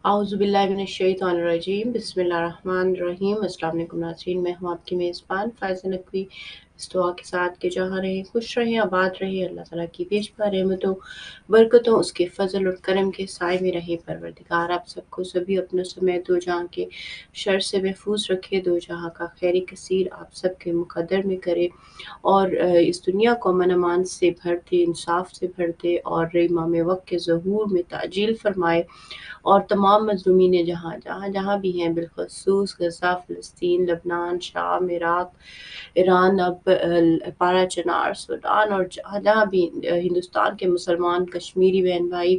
आउज़ुबिल्लाहिमिनश्शैतानिर्रजीम बिस्मिल्लाहिर्रहमानिर्रहीम। अस्सलाम वालेकुम नाज़रीन, मैं हूँ आपकी मेज़बान फ़ाइज़ा नक़वी। इस दुआ के साथ कि जहाँ रहें खुश रहें, आबाद रहें, अल्लाह ताला की बेशुमार रहमतों बरकतों उसके फ़ज़ल और करम के साए में रहें। परवरदिगार आप सबको सभी अपनों समेत दो जहाँ के शर से महफूज रखे, दो जहाँ का खैर कसीर आप सबके मुक़द्दर में करे और इस दुनिया को अमन अमान से भर दे, इंसाफ से भर दे और इमाम वक्त के ज़हूर में ताजील फरमाए और तमाम मज़लूमीन जहाँ भी हैं, बिलख़ुसूस गज़ा, फ़लस्तीन, लबनान, शाम, इराक़, ईरान, अब पारा चनार, सूडान और जहाँ भी हिंदुस्तान के मुसलमान कश्मीरी बहन भाई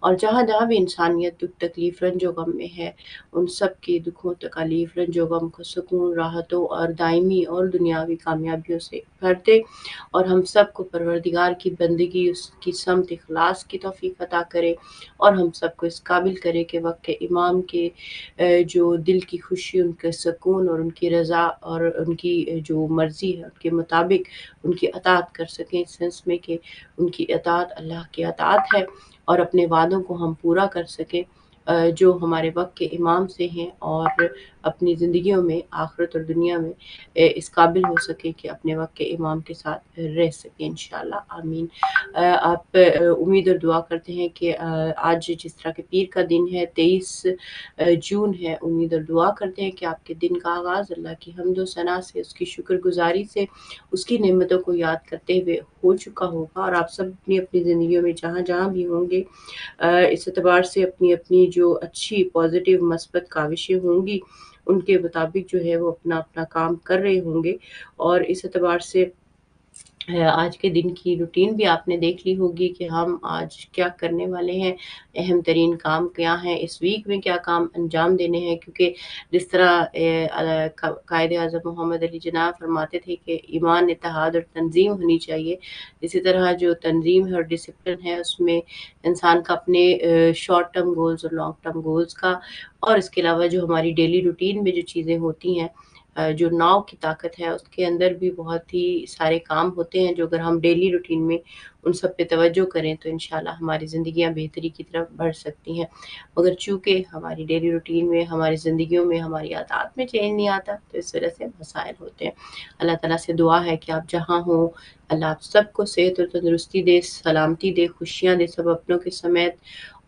और जहाँ भी इंसानियत दुख तकलीफ़ रंज व गम में है, उन सब के दुखों तकालीफ़ रंज व गम को सुकून, राहतों और दायमी और दुनियावी कामयाबियों से भर दे और हम सब को परवरदिगार की बंदगी, उसकी समत इखलास की तौफ़ीक अता करे और हम सबको इस काबिल करे कि वक्त के इमाम के जो दिल की खुशी, उनके सुकून और उनकी रज़ा और उनकी जो मर्ज़ी है उनके मुताबिक उनकी अताअत कर सकें, इस सेंस में कि उनकी अताअत अल्लाह की अताअत है और अपने वादों को हम पूरा कर सकें जो हमारे वक्त के इमाम से हैं और अपनी ज़िंदगियों में आखिरत और दुनिया में इस काबिल हो सके कि अपने वक्त के इमाम के साथ रह सकें इंशाअल्लाह आमीन। आप उम्मीद और दुआ करते हैं कि आज जिस तरह के पीर का दिन है 23 जून है, उम्मीद और दुआ करते हैं कि आपके दिन का आगाज़ अल्लाह की हम्द व सना से, उसकी शुक्रगुज़ारी से, उसकी नेमतों को याद करते हुए हो चुका होगा और आप सब अपनी ज़िंदगियों में जहाँ भी होंगे इस एतबार से अपनी जो अच्छी पॉजिटिव मस्बत काविशें होंगी उनके मुताबिक जो है वो अपना काम कर रहे होंगे और इस एतबार से आज के दिन की रूटीन भी आपने देख ली होगी कि हम आज क्या करने वाले हैं, अहम तरीन काम क्या हैं, इस वीक में क्या काम अंजाम देने हैं, क्योंकि जिस तरह कायदे आज़म मोहम्मद अली जिन्ना फरमाते थे कि ईमान, इत्तेहाद और तंजीम होनी चाहिए, इसी तरह जो तंजीम है और डिसिप्लिन है उसमें इंसान का अपने शॉर्ट टर्म गोल्स और लॉन्ग टर्म गोल्स का और इसके अलावा जो हमारी डेली रूटीन में जो चीज़ें होती हैं जो नाव की ताकत है उसके अंदर भी बहुत ही सारे काम होते हैं जो अगर हम डेली रूटीन में उन सब पे तवज्जो करें तो इंशाल्लाह हमारी ज़िंदगियां बेहतरी की तरफ बढ़ सकती हैं। मगर चूँकि हमारी डेली रूटीन में, हमारी ज़िंदगियों में, हमारी आदत में चेंज नहीं आता तो इस वजह से मसाइल होते हैं। अल्लाह ताला से दुआ है कि आप जहाँ हों अल्लाह आप सबको सेहत और तंदुरुस्ती दे, सलामती दे, खुशियाँ दे सब अपनों के समेत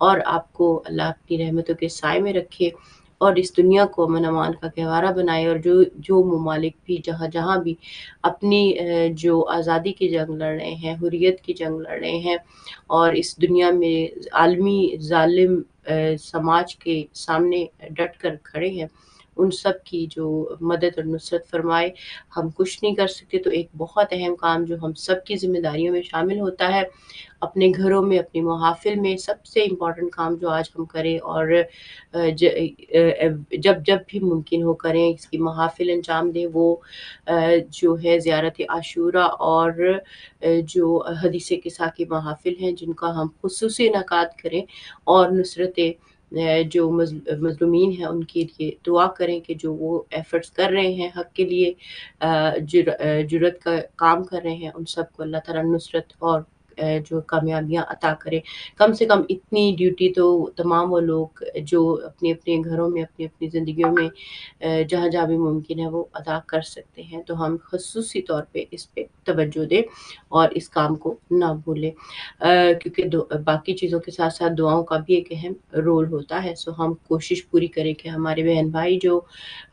और आपको अल्लाह अपनी रहमतों के साए में रखे और इस दुनिया को अमन अमान का गहवारा बनाए और जो ममालिक भी जहाँ भी अपनी जो आज़ादी की जंग लड़ रहे हैं, हुर्रियत की जंग लड़ रहे हैं और इस दुनिया में आलमी ज़ालिम समाज के सामने डट कर खड़े हैं, उन सब की जो मदद और नुसरत फरमाए। हम कुछ नहीं कर सकते तो एक बहुत अहम काम जो हम सब की ज़िम्मेदारियों में शामिल होता है, अपने घरों में, अपनी महाफ़िल में सबसे इम्पोर्टेंट काम जो आज हम करें और जब भी मुमकिन हो करें, इसकी महाफ़िल अंजाम दें, वो जो है ज़ियारत आशूरा और जो हदीस किस्सा की महाफ़िल हैं जिनका हम ख़ुसूसी इनेकाद करें और नुसरत जो मज़लूमीन हैं उनके लिए दुआ करें कि जो वो एफ़र्ट्स कर रहे हैं हक़ के लिए जुर्रत का काम कर रहे हैं, उन सबको अल्लाह ताला नुसरत और जो कामयाबियाँ अता करे। कम से कम इतनी ड्यूटी तो तमाम वो लोग जो अपने-अपने घरों में, अपनी-अपनी ज़िंदगियों में जहाँ भी मुमकिन है वो अदा कर सकते हैं। तो हम ख़ुसूसी तौर पे इस पे तवज्जो दें और इस काम को ना भूलें क्योंकि बाकी चीज़ों के साथ-साथ दुआओं का भी एक अहम रोल होता है। सो हम कोशिश पूरी करें कि हमारे बहन-भाई जो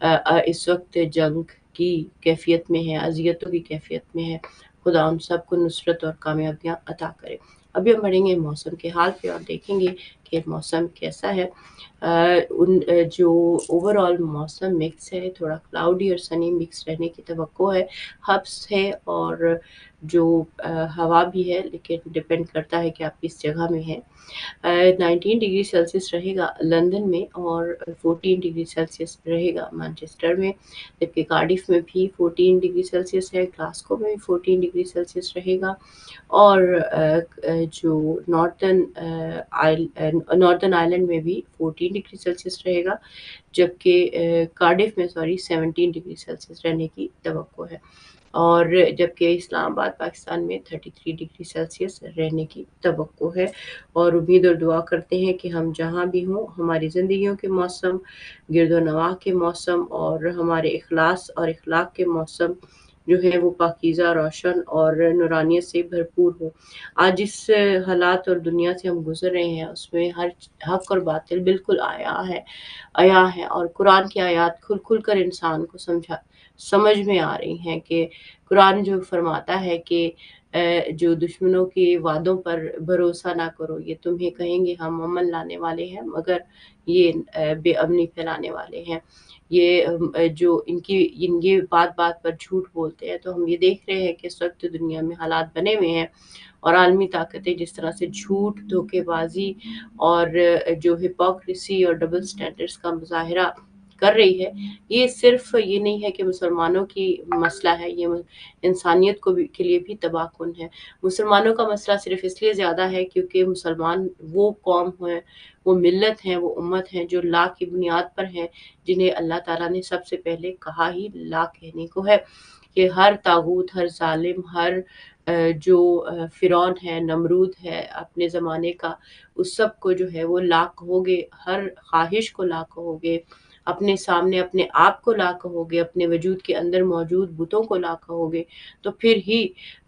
इस वक़्त जंग की कैफ़ियत में हैं, अज़ियतों की कैफ़ियत में हैं, खुदा उन सबको नुसरत और कामयाबियाँ अता करे। अभी हम बढ़ेंगे मौसम के हाल पे और देखेंगे कि मौसम कैसा है। जो ओवरऑल मौसम मिक्स है, थोड़ा क्लाउडी और सनी मिक्स रहने की तवक्को है, हब्स है और जो हवा भी है, लेकिन डिपेंड करता है कि आप किस जगह में हैं। 19 डिग्री सेल्सियस रहेगा लंदन में और 14 डिग्री सेल्सियस रहेगा मैनचेस्टर में, जबकि कार्डिफ में भी 14 डिग्री सेल्सियस है, ग्लासगो में भी 14 डिग्री सेल्सियस रहेगा और जो नॉर्दर्न आयरलैंड में भी 14 डिग्री सेल्सियस रहेगा, जबकि कार्डिफ में 17 डिग्री सेल्सियस रहने की तवक्को है, और जबकि इस्लामाबाद पाकिस्तान में 33 डिग्री सेल्सियस रहने की तवक्को है। और उम्मीद और दुआ करते हैं कि हम जहाँ भी हों, हमारी ज़िंदगियों के मौसम, गिरदो-नवाह के मौसम और हमारे इखलास और इखलाक के मौसम जो है वो पाकीज़ा, रोशन और नूरानियत से भरपूर हो। आज जिस हालात और दुनिया से हम गुज़र रहे हैं, उसमें हर हक़ और बातिल बिल्कुल आया है, और कुरान की आयत खुल कर इंसान को समझ में आ रही हैं कि कुरान जो फरमाता है कि जो दुश्मनों के वादों पर भरोसा ना करो, ये तुम्हें कहेंगे हम अमन लाने वाले हैं, मगर ये बेअमनी फैलाने वाले हैं। ये जो इनकी बात-बात पर झूठ बोलते हैं। तो हम ये देख रहे हैं कि इस वक़्त दुनिया में हालात बने हुए हैं, और आलमी ताकतें जिस तरह से झूठ, धोखेबाज़ी और जो हिपोक्रेसी और डबल स्टैंडर्ड्स का मुज़ाहिरा कर रही है, ये सिर्फ़ ये नहीं है कि मुसलमानों की मसला है, ये इंसानियत के लिए भी तबाहकुन है। मुसलमानों का मसला सिर्फ़ इसलिए ज़्यादा है क्योंकि मुसलमान वो कौम है, वो मिल्लत है, वो उम्मत है जो ला की बुनियाद पर है, जिन्हें अल्लाह ताला ने सबसे पहले कहा ही ला कहने को है, कि हर तागूत, हर ज़ालिम, हर जो फ़िरौन है, नमरूद है अपने ज़माने का, उस सब को जो है वो ला कहोगे, हर ख़्वाहिश को ला कहोगे, अपने सामने अपने आप को ला कहोगे, अपने वजूद के अंदर मौजूद बुतों को ला कहोगे, तो फिर ही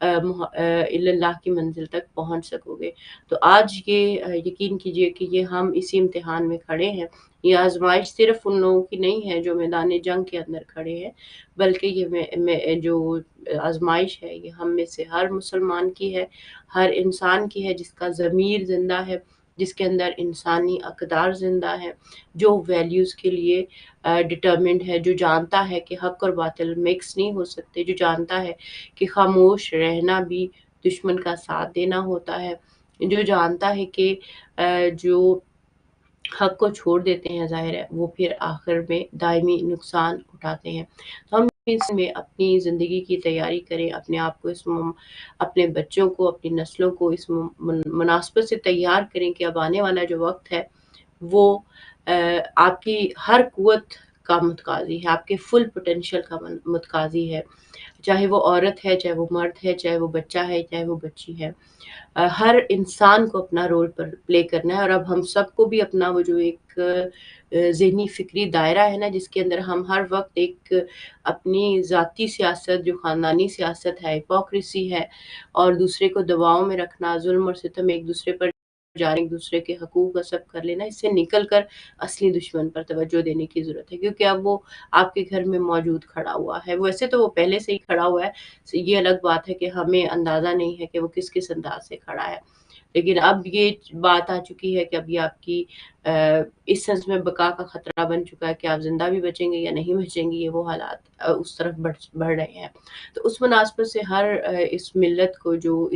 इल्लल्लाह की मंज़िल तक पहुँच सकोगे। तो आज ये यकीन कीजिए कि ये हम इसी इम्तिहान में खड़े हैं। ये आज़माइश सिर्फ़ उन लोगों की नहीं है जो मैदान जंग के अंदर खड़े हैं, बल्कि ये में जो आज़माइश है, ये हम में से हर मुसलमान की है, हर इंसान की है जिसका ज़मीर ज़िंदा है, जिसके अंदर इंसानी अक़दार ज़िंदा है, जो वैल्यूज़ के लिए डिटरमिन्ड है, जो जानता है कि हक़ और बातिल मिक्स नहीं हो सकते, जो जानता है कि ख़ामोश रहना भी दुश्मन का साथ देना होता है, जो जानता है कि जो हक़ को छोड़ देते हैं, ज़ाहिर है वो फिर आखिर में दायमी नुकसान उठाते हैं। तो हम इसमें अपनी ज़िंदगी की तैयारी करें, अपने आप को अपने बच्चों को, अपनी नस्लों को इस मुनासबत से तैयार करें कि अब आने वाला जो वक्त है वो आपकी हर कुव्वत का मुतकाज़ी है, आपके फुल पोटेंशियल का मुतकाज़ी है, चाहे वो औरत है, चाहे वो मर्द है, चाहे वो बच्चा है, चाहे वो बच्ची है। हर इंसान को अपना रोल पर प्ले करना है, और अब हम सबको भी अपना वो जो एक ज़हनी फ़िक्री दायरा है ना, जिसके अंदर हम हर वक़्त एक अपनी ज़ाती सियासत, जो ख़ानदानी सियासत है, हिपोक्रेसी है, और दूसरे को दबाव में रखना, ज़ुल्म और सितम एक दूसरे पर एक दूसरे के हकूक़ गस्ब कर लेना, इससे निकल कर असली दुश्मन पर तवज्जो देने की ज़रूरत है, क्योंकि अब वो आपके घर में मौजूद खड़ा हुआ है। वैसे तो वो पहले से ही खड़ा हुआ है, ये अलग बात है कि हमें अंदाज़ा नहीं है कि वो किस अंदाज़ से खड़ा है। लेकिन अब ये बात आ चुकी है कि अब ये आपकी इस सेंस में बका का खतरा बन चुका है कि आप ज़िंदा भी बचेंगे या नहीं बचेंगे, ये वो हालात उस तरफ बढ़ रहे हैं। तो उस मुनासबत से हर इस मिल्लत को जो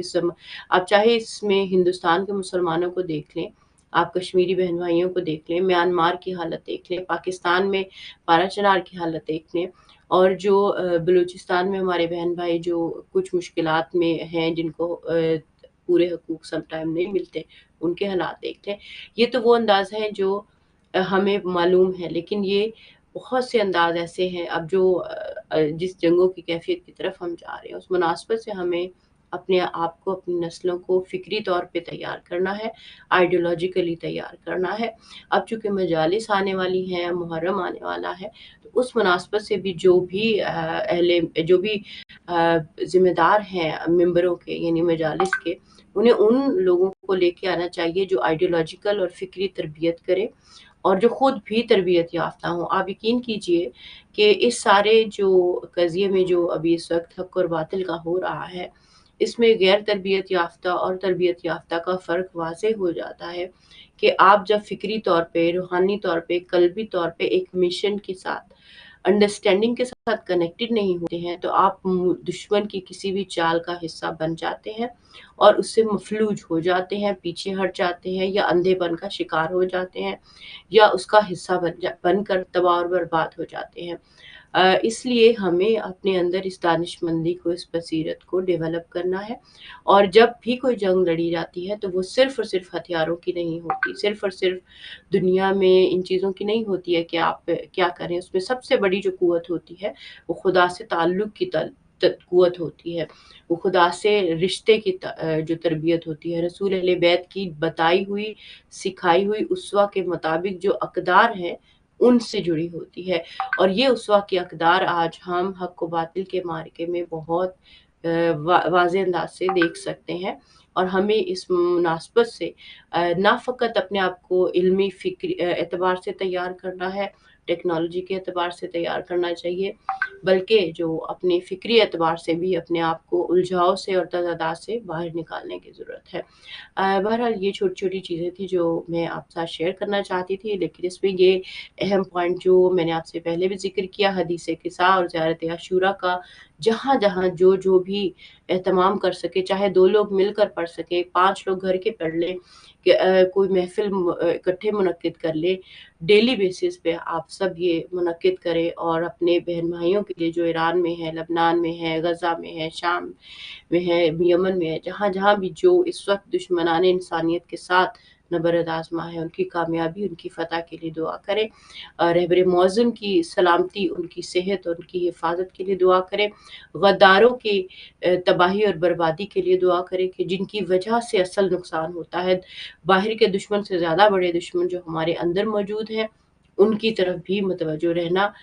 आप चाहे इसमें हिंदुस्तान के मुसलमानों को देख लें, आप कश्मीरी बहन भाइयों को देख लें, म्यांमार की हालत देख लें, पाकिस्तान में पारा-चनार की हालत देख लें, और जो बलूचिस्तान में हमारे बहन भाई जो कुछ मुश्किलात में हैं, जिनको पूरे हकूक़ सम टाइम नहीं मिलते, उनके हालात देखते हैं। ये तो वो अंदाज़ हैं जो हमें मालूम है, लेकिन ये बहुत से अंदाज़ ऐसे हैं अब जो जिस जंगों की कैफ़ियत की तरफ हम जा रहे हैं, उस मुनासबत से हमें अपने आप को, अपनी नस्लों को फ़िक्री तौर पे तैयार करना है, आइडियोलॉजिकली तैयार करना है। अब चूँकि मजालिस आने वाली हैं, मुहर्रम आने वाला है, तो उस मुनासबत से भी जो भी ज़िम्मेदार हैं मेंबरों के, यानी मजालिस के, उन्हें उन लोगों को लेके आना चाहिए जो आइडियोलॉजिकल और फ़िक्री तरबियत करें, और जो खुद भी तरबियत याफ़्ता हों। आप यकीन कीजिए कि इस सारे जो क़ज़िये में जो अभी इस वक़्त हक़ और बातिल का हो रहा है, इसमें गैर तरबियत याफ़्ता और तरबियत याफ़्ता का फ़र्क वाज़ेह हो जाता है कि आप जब फ़िक्री तौर पे, रूहानी तौर पे, क़ल्बी तौर पे एक मिशन के साथ, अंडरस्टैंडिंग के साथ कनेक्टेड नहीं होते हैं, तो आप दुश्मन की किसी भी चाल का हिस्सा बन जाते हैं, और उससे मफलूज हो जाते हैं, पीछे हट जाते हैं, या अंधेपन का शिकार हो जाते हैं, या उसका हिस्सा बनकर तबाह और बर्बाद हो जाते हैं। इसलिए हमें अपने अंदर इस दानिशमंदी को, इस बसीरत को डेवलप करना है। और जब भी कोई जंग लड़ी जाती है तो वो सिर्फ़ और सिर्फ़ हथियारों की नहीं होती, सिर्फ़ और सिर्फ़ दुनिया में इन चीज़ों की नहीं होती है कि आप क्या करें। उसमें सबसे बड़ी जो क़ुव्वत होती है वो खुदा से ताल्लुक़ की क़ुव्वत होती है। वो खुदा से रिश्ते की जो तरबियत होती है, रसूल अहले बैत की बताई हुई, सिखाई हुई उसवा के मुताबिक जो अक़दार हैं, उनसे जुड़ी होती है। और ये उसवा के अक़दार आज हम हक़ व बातिल के मार्के में बहुत वाज़ेह अंदाज़ से देख सकते हैं। और हमें इस मुनासबत से ना फ़क़त अपने आप को इल्मी फ़िक्री एतबार से तैयार करना है, टेक्नोलॉजी के एतबार से तैयार करना चाहिए, बल्कि जो अपने फ़िक्री एतबार से भी अपने आप को उलझाव से और तज़ादात से बाहर निकालने की ज़रूरत है। बहरहाल ये छोटी-छोटी चीज़ें थी जो मैं आपके साथ शेयर करना चाहती थी, लेकिन इसमें ये अहम पॉइंट जो मैंने आपसे पहले भी ज़िक्र किया, हदीस किसा और ज़ियारत आशूरा का जहाँ-जहाँ जो भी एहतमाम कर सके, चाहे 2 लोग मिलकर पढ़ सकें, 5 लोग घर के पढ़ लें, कि कोई महफ़िल इकट्ठे मुनक्किद कर लें, डेली बेसिस पे आप सब ये मुनक्किद करें और अपने बहन-भाइयों के लिए जो ईरान में है, लबनान में है, गज़ा में है, शाम में है, यमन में है, जहाँ-जहाँ भी जो इस वक़्त दुश्मनाने इंसानियत के साथ नबरद आज़मा है, उनकी कामयाबी, उनकी फ़तह के लिए दुआ करें। रहबर मुअज़्ज़म की सलामती, उनकी सेहत और उनकी हिफ़ाज़त के लिए दुआ करें। गद्दारों की तबाही और बर्बादी के लिए दुआ करें कि जिनकी वजह से असल नुकसान होता है। बाहर के दुश्मन से ज़्यादा बड़े दुश्मन जो हमारे अंदर मौजूद हैं, उनकी तरफ भी मुतवज्जो रहना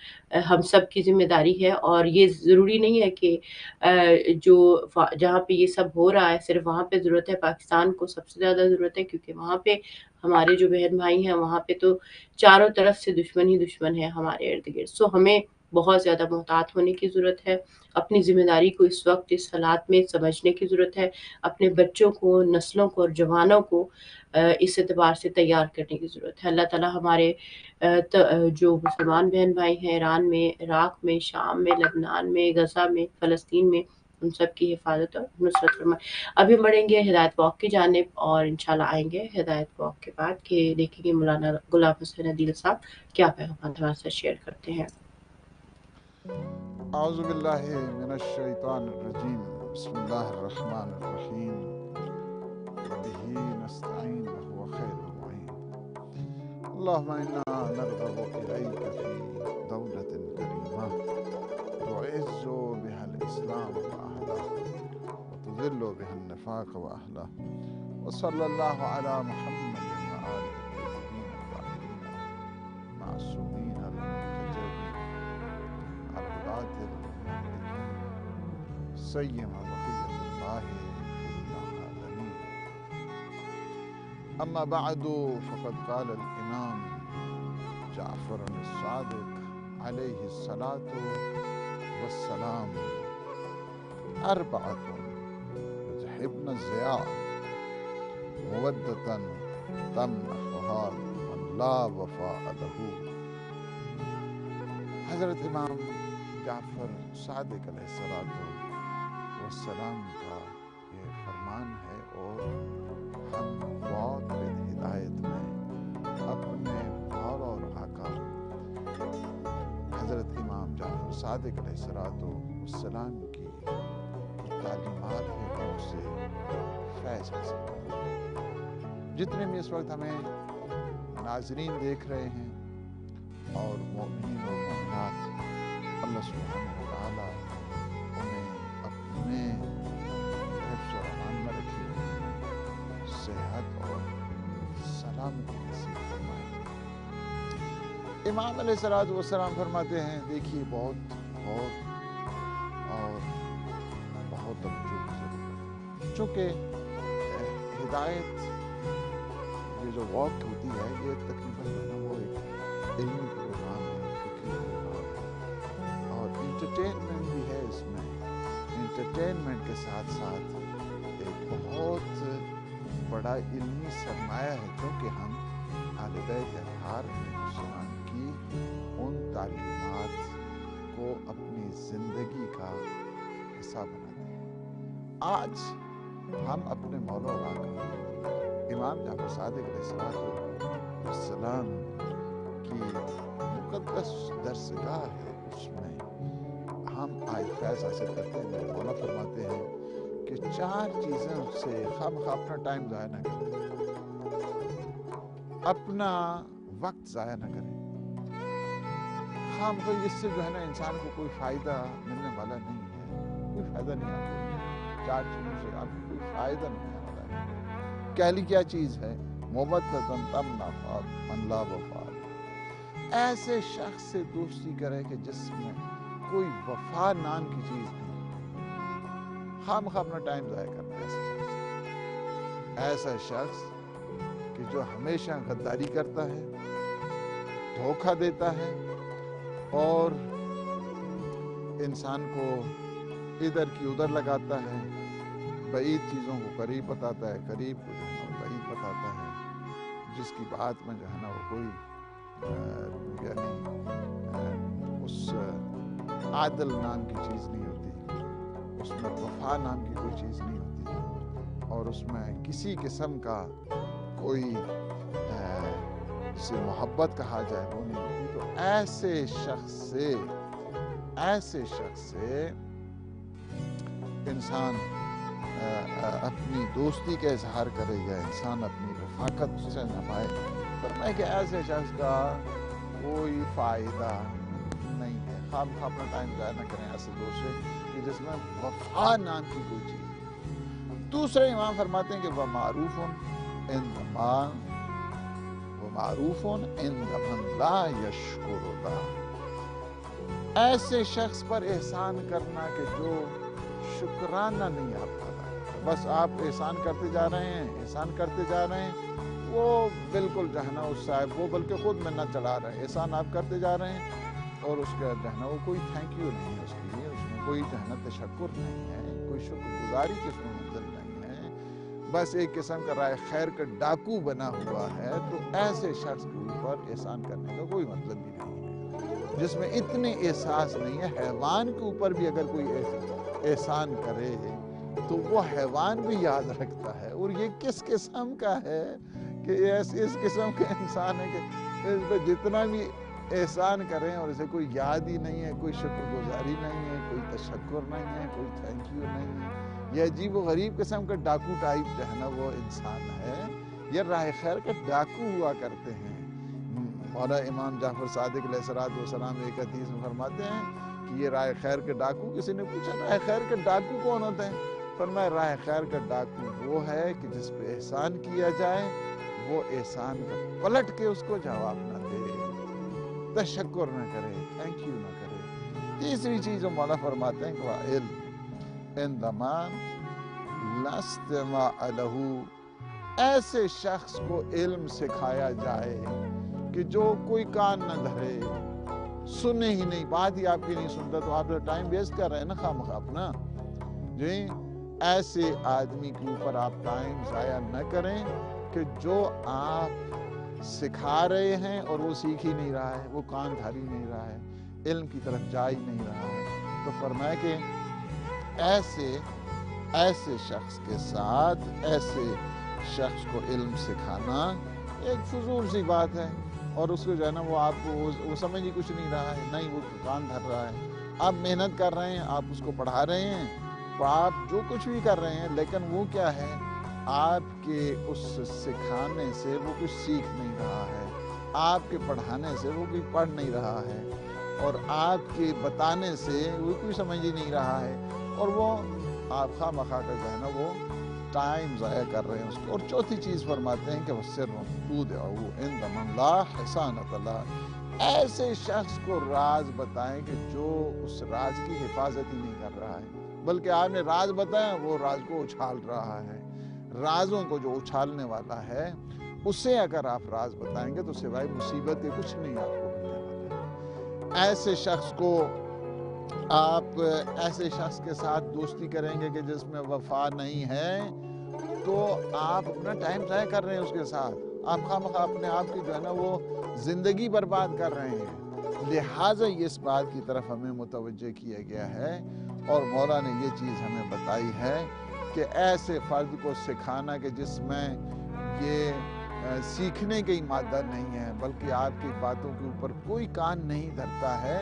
हम सब की ज़िम्मेदारी है। और ये ज़रूरी नहीं है कि जहाँ पे ये सब हो रहा है सिर्फ़ वहाँ पे ज़रूरत है, पाकिस्तान को सबसे ज़्यादा ज़रूरत है, क्योंकि वहाँ पे हमारे जो बहन-भाई हैं, वहाँ पे तो चारों तरफ से दुश्मन ही दुश्मन है हमारे इर्द-गिर्द। सो हमें बहुत ज़्यादा मुहतात होने की ज़रूरत है। अपनी ज़िम्मेदारी को इस वक़्त इस हालात में समझने की ज़रूरत है। अपने बच्चों को, नस्लों को और जवानों को इस एतबार से तैयार करने की ज़रूरत है। अल्लाह ताला हमारे जो मुसलमान बहन-भाई हैं ईरान में, इराक़ में, शाम में, लबनान में, गज़ा में, फ़लस्तीन में, उन सब की हिफ़ाज़त और नुसरत फ़रमाए। अभी बढ़ेंगे हिदायत वॉक की जानिब और इंशाअल्लाह आएँगे हिदायत वॉक के बाद कि देखेंगे मौलाना गुलाम हुसैन अदील साहब क्या पैगाम हमारे साथ शेयर करते हैं। आऊज़ु बिल्लाहि मिनश शैतानिर रजीम, बिस्मिल्लाहिर रहमानिर रहीम, बिही नस्तईन व हुवा खैरुल मुईन। अल्लाहुम्मा इन्ना नरग़बु इलैका फ़ी दौलतिन करीमा तुइज़्ज़ु बिहल इस्लाम व अहलह व तुज़िल्लु बिहन निफ़ाक़ व अहलह व सल्लल्लाहु अला मुहम्मदिन व आलिहि तय्यबीन अत्ताहिरीन मासूमीन अल-मुंतजबीन अल-हुदातिल मुहम्मदीन सय्यिमा बक़िय्यतुल्लाहि फ़िल आलमीन। अम्मा बअदु फ़क़द क़ाल अल-इमाम जफर as-सादिक अलैहि सलातु वस्सलाम अर्बअतुन युज़हिब्न ज़िया मुवद्दतन तमनहुहा मन ला वफ़ाअ लहू। हज़रत इमाम जाफ़र सादिक अलैहिस्सलातु वस्सलाम का ये फरमान है और हम वॉक विद हिदायत में अपने मौला और आका हज़रत इमाम जाफ़र सादिक अलैहिस्सलातु वस्सलाम की तालीमात हैं, उनसे फैज़ हासिल करें। जितने भी इस वक्त हमें नाज़रीन देख रहे हैं और मोमिनीन और मोमिनात, अल्लाह सुब्हानहु व तआला उन्हें अपने हिफ्ज़ और अमान में रखे, सेहत और सलामती नसीब फरमाए। इमाम अलैहिस्सलातु वस्सलाम फरमाते हैं, देखिए बहुत और तवज्जो की ज़रूरत है, चूँकि हिदायत ये जो वॉक होती है ये तकरीबन वो एक इल्मी प्रोग्राम है, फ़िक्री प्रोग्राम है और इंटरटेनमेंट भी है इसमें। इंटरटेनमेंट के साथ साथ एक बहुत बड़ा इल्मी सरमाया है, क्योंकि हम अहले बैत अतहार मुसलमान की उन तालीमात को अपनी ज़िंदगी का हिस्सा बनाते हैं। आज हम अपने मौला और आका इमाम जाफ़र सादिक अलैहिस्सलाम की मुक़द्दस दरसगाह है, उसमें हम आज फैज़ हासिल करते हैं। मेरे मौला फरमाते हैं कि 4 चीज़ों से हम अपना टाइम ज़ाया ना करें, अपना वक्त ज़ाया ना करें। हम तो इससे जो है ना इंसान को कोई फ़ायदा मिलने वाला नहीं है, कोई फ़ायदा नहीं आपको। 4 चीज़ों से आपको कोई फ़ायदा नहीं मिलने वाला है। पहली क्या चीज़ है? मुवद्दतन तमन्ना मन ला वफ़ा। ऐसे शख्स से दोस्ती करें कि जिसमें कोई वफ़ा नाम की चीज़ नहीं। हम अपना टाइम ज़ाया करते हैं ऐसे शख्स से। ऐसा शख्स कि जो हमेशा गद्दारी करता है, धोखा देता है और इंसान को इधर की उधर लगाता है, बईद चीज़ों को करीब बताता है, करीब को जो है ना बईद बताता है, जिसकी बात में जो है ना वो कोई यानी उस आदल नाम की चीज़ नहीं होती, उसमें वफा नाम की कोई चीज़ नहीं होती, और उसमें किसी किस्म का कोई जिसे मोहब्बत कहा जाए वो नहीं होती। तो ऐसे शख्स से इंसान अपनी दोस्ती का इजहार करेगा, इंसान अपनी रफ़ाकत से निभाए। पर मैं कि ऐसे शख्स का कोई फ़ायदा नहीं है। हम अपना टाइम ज़ाया न करें ऐसे दोस्त से कि जिसमें वफ़ा नाम की कोई चीज़। दूसरे इमाम फरमाते हैं कि वह मारूफ़ुन इंद मन ला यशकुरुल्लाह। ऐसे शख्स पर एहसान करना कि जो शुक्राना नहीं आप अदा करते, बस आप एहसान करते जा रहे हैं, वो बिल्कुल जो है ना उस साहब वो बल्कि खुद मिन्नत चढ़ा रहे हैं, एहसान आप करते जा रहे हैं और उसका जो है ना वो कोई थैंक यू नहीं है उसके लिए, उसमें कोई जो है ना तशक्कुर नहीं है, कोई शुक्रगुजारी की उसमें मंजिल नहीं है, बस एक किस्म का राय खैर का डाकू बना हुआ है। तो ऐसे शख्स के ऊपर एहसान करने का कोई मतलब भी नहीं है, जिसमें इतने एहसास नहीं है। हैवान के ऊपर भी अगर कोई एहसान करे तो वो हैवान भी याद रखता है, और ये किस किस्म का है कि इस किस्म के इंसान है कि इस पर जितना भी एहसान करें और इसे कोई याद ही नहीं है, कोई शुक्रगुजारी नहीं है, कोई तशक्कुर नहीं है, कोई थैंक यू नहीं है। ये अजीब व गरीब किस्म का डाकू टाइप जो है ना वो इंसान है। ये राह खैर के डाकू हुआ करते हैं। मौला इमाम जाफर सादिक अलैहिस्सलाम एक हदीस में फरमाते हैं कि ये राह खैर के डाकू, किसी ने पूछा राह खैर के डाकू कौन होते हैं? फरमाया राह खैर का डाकू वो है कि जिस पे एहसान किया जाए वो एहसान का पलट के उसको जवाब न दे, तशक्कुर न करे, थैंक यू न करे। तीसरी चीज मौला फरमाते हैं कि इल्म इंदमान लस्तमा अलहू। ऐसे शख्स को इल्म सिखाया जाए कि जो कोई कान न धरे, सुने ही नहीं, बात ही आपकी नहीं सुनता, तो आप टाइम वेस्ट कर रहे हैं ना खामखा अपना जी। ऐसे आदमी के ऊपर आप टाइम ज़ाया न करें कि जो आप सिखा रहे हैं और वो सीख ही नहीं रहा है, वो कान धारी नहीं रहा है, इल्म की तरफ जा ही नहीं रहा है। तो फरमाया कि ऐसे शख्स के साथ ऐसे शख्स को इल्म सिखाना एक फजूल सी बात है, और उसको जो है ना वो आपको वो समझ ही कुछ नहीं रहा है, नहीं वो कान धर रहा है। आप मेहनत कर रहे हैं, आप उसको पढ़ा रहे हैं, तो आप जो कुछ भी कर रहे हैं, लेकिन वो क्या है, आपके उस सिखाने से वो कुछ सीख नहीं रहा है, आपके पढ़ाने से वो कुछ पढ़ नहीं रहा है, और आपके बताने से वो कोई समझ ही नहीं रहा है, और वो आप खामखा कर जो है ना वो टाइम ज़ाया कर रहे हैं उसको। और चौथी चीज़ फरमाते हैं कि वो ऐसे शख्स को राज बताएं कि जो उस राज की हिफाजत ही नहीं कर रहा है, बल्कि आपने राज बताया वो राज को उछाल रहा है। राजों को जो उछालने वाला है उसे अगर आप राज बताएंगे तो सिवाय मुसीबत के कुछ नहीं आपको मिलने वाला है। ऐसे शख्स को आप ऐसे शख्स के साथ दोस्ती करेंगे कि जिसमें वफा नहीं है, तो आप अपना टाइम ज़ाया कर रहे हैं उसके साथ, आप खामखा अपने आप की जो है ना वो ज़िंदगी बर्बाद कर रहे हैं। लिहाजा इस बात की तरफ हमें मुतवज्जे किया गया है और मौला ने ये चीज़ हमें बताई है कि ऐसे फ़र्द को सिखाना कि जिसमें ये सीखने की मादा नहीं है, बल्कि आपकी बातों के ऊपर कोई कान नहीं धरता है,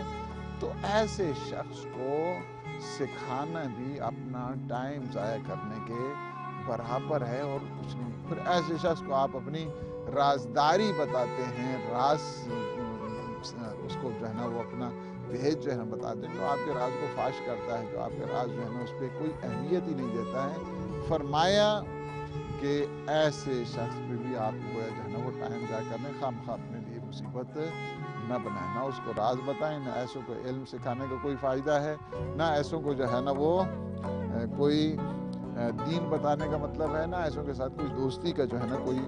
तो ऐसे शख्स को सिखाना भी अपना टाइम ज़ाया करने के बराबर है और कुछ नहीं। फिर ऐसे शख्स को आप अपनी राजदारी बताते हैं, राज उसको जो है ना वो अपना भेद जो है ना बताते हैं, तो आपके राज को फाश करता है, तो आपके राज जो है ना उस पर कोई अहमियत ही नहीं देता है। फरमाया कि ऐसे शख्स पे भी आपको जो है ना वो टाइम जाया करने खामखा अपने लिए मुसीबत न बनाए, ना उसको राज बताएं, ना ऐसों को इल्म सिखाने का कोई फ़ायदा है, ना ऐसों को जो है ना वो कोई दीन बताने का मतलब है, ना ऐसों के साथ कोई दोस्ती का जो है ना कोई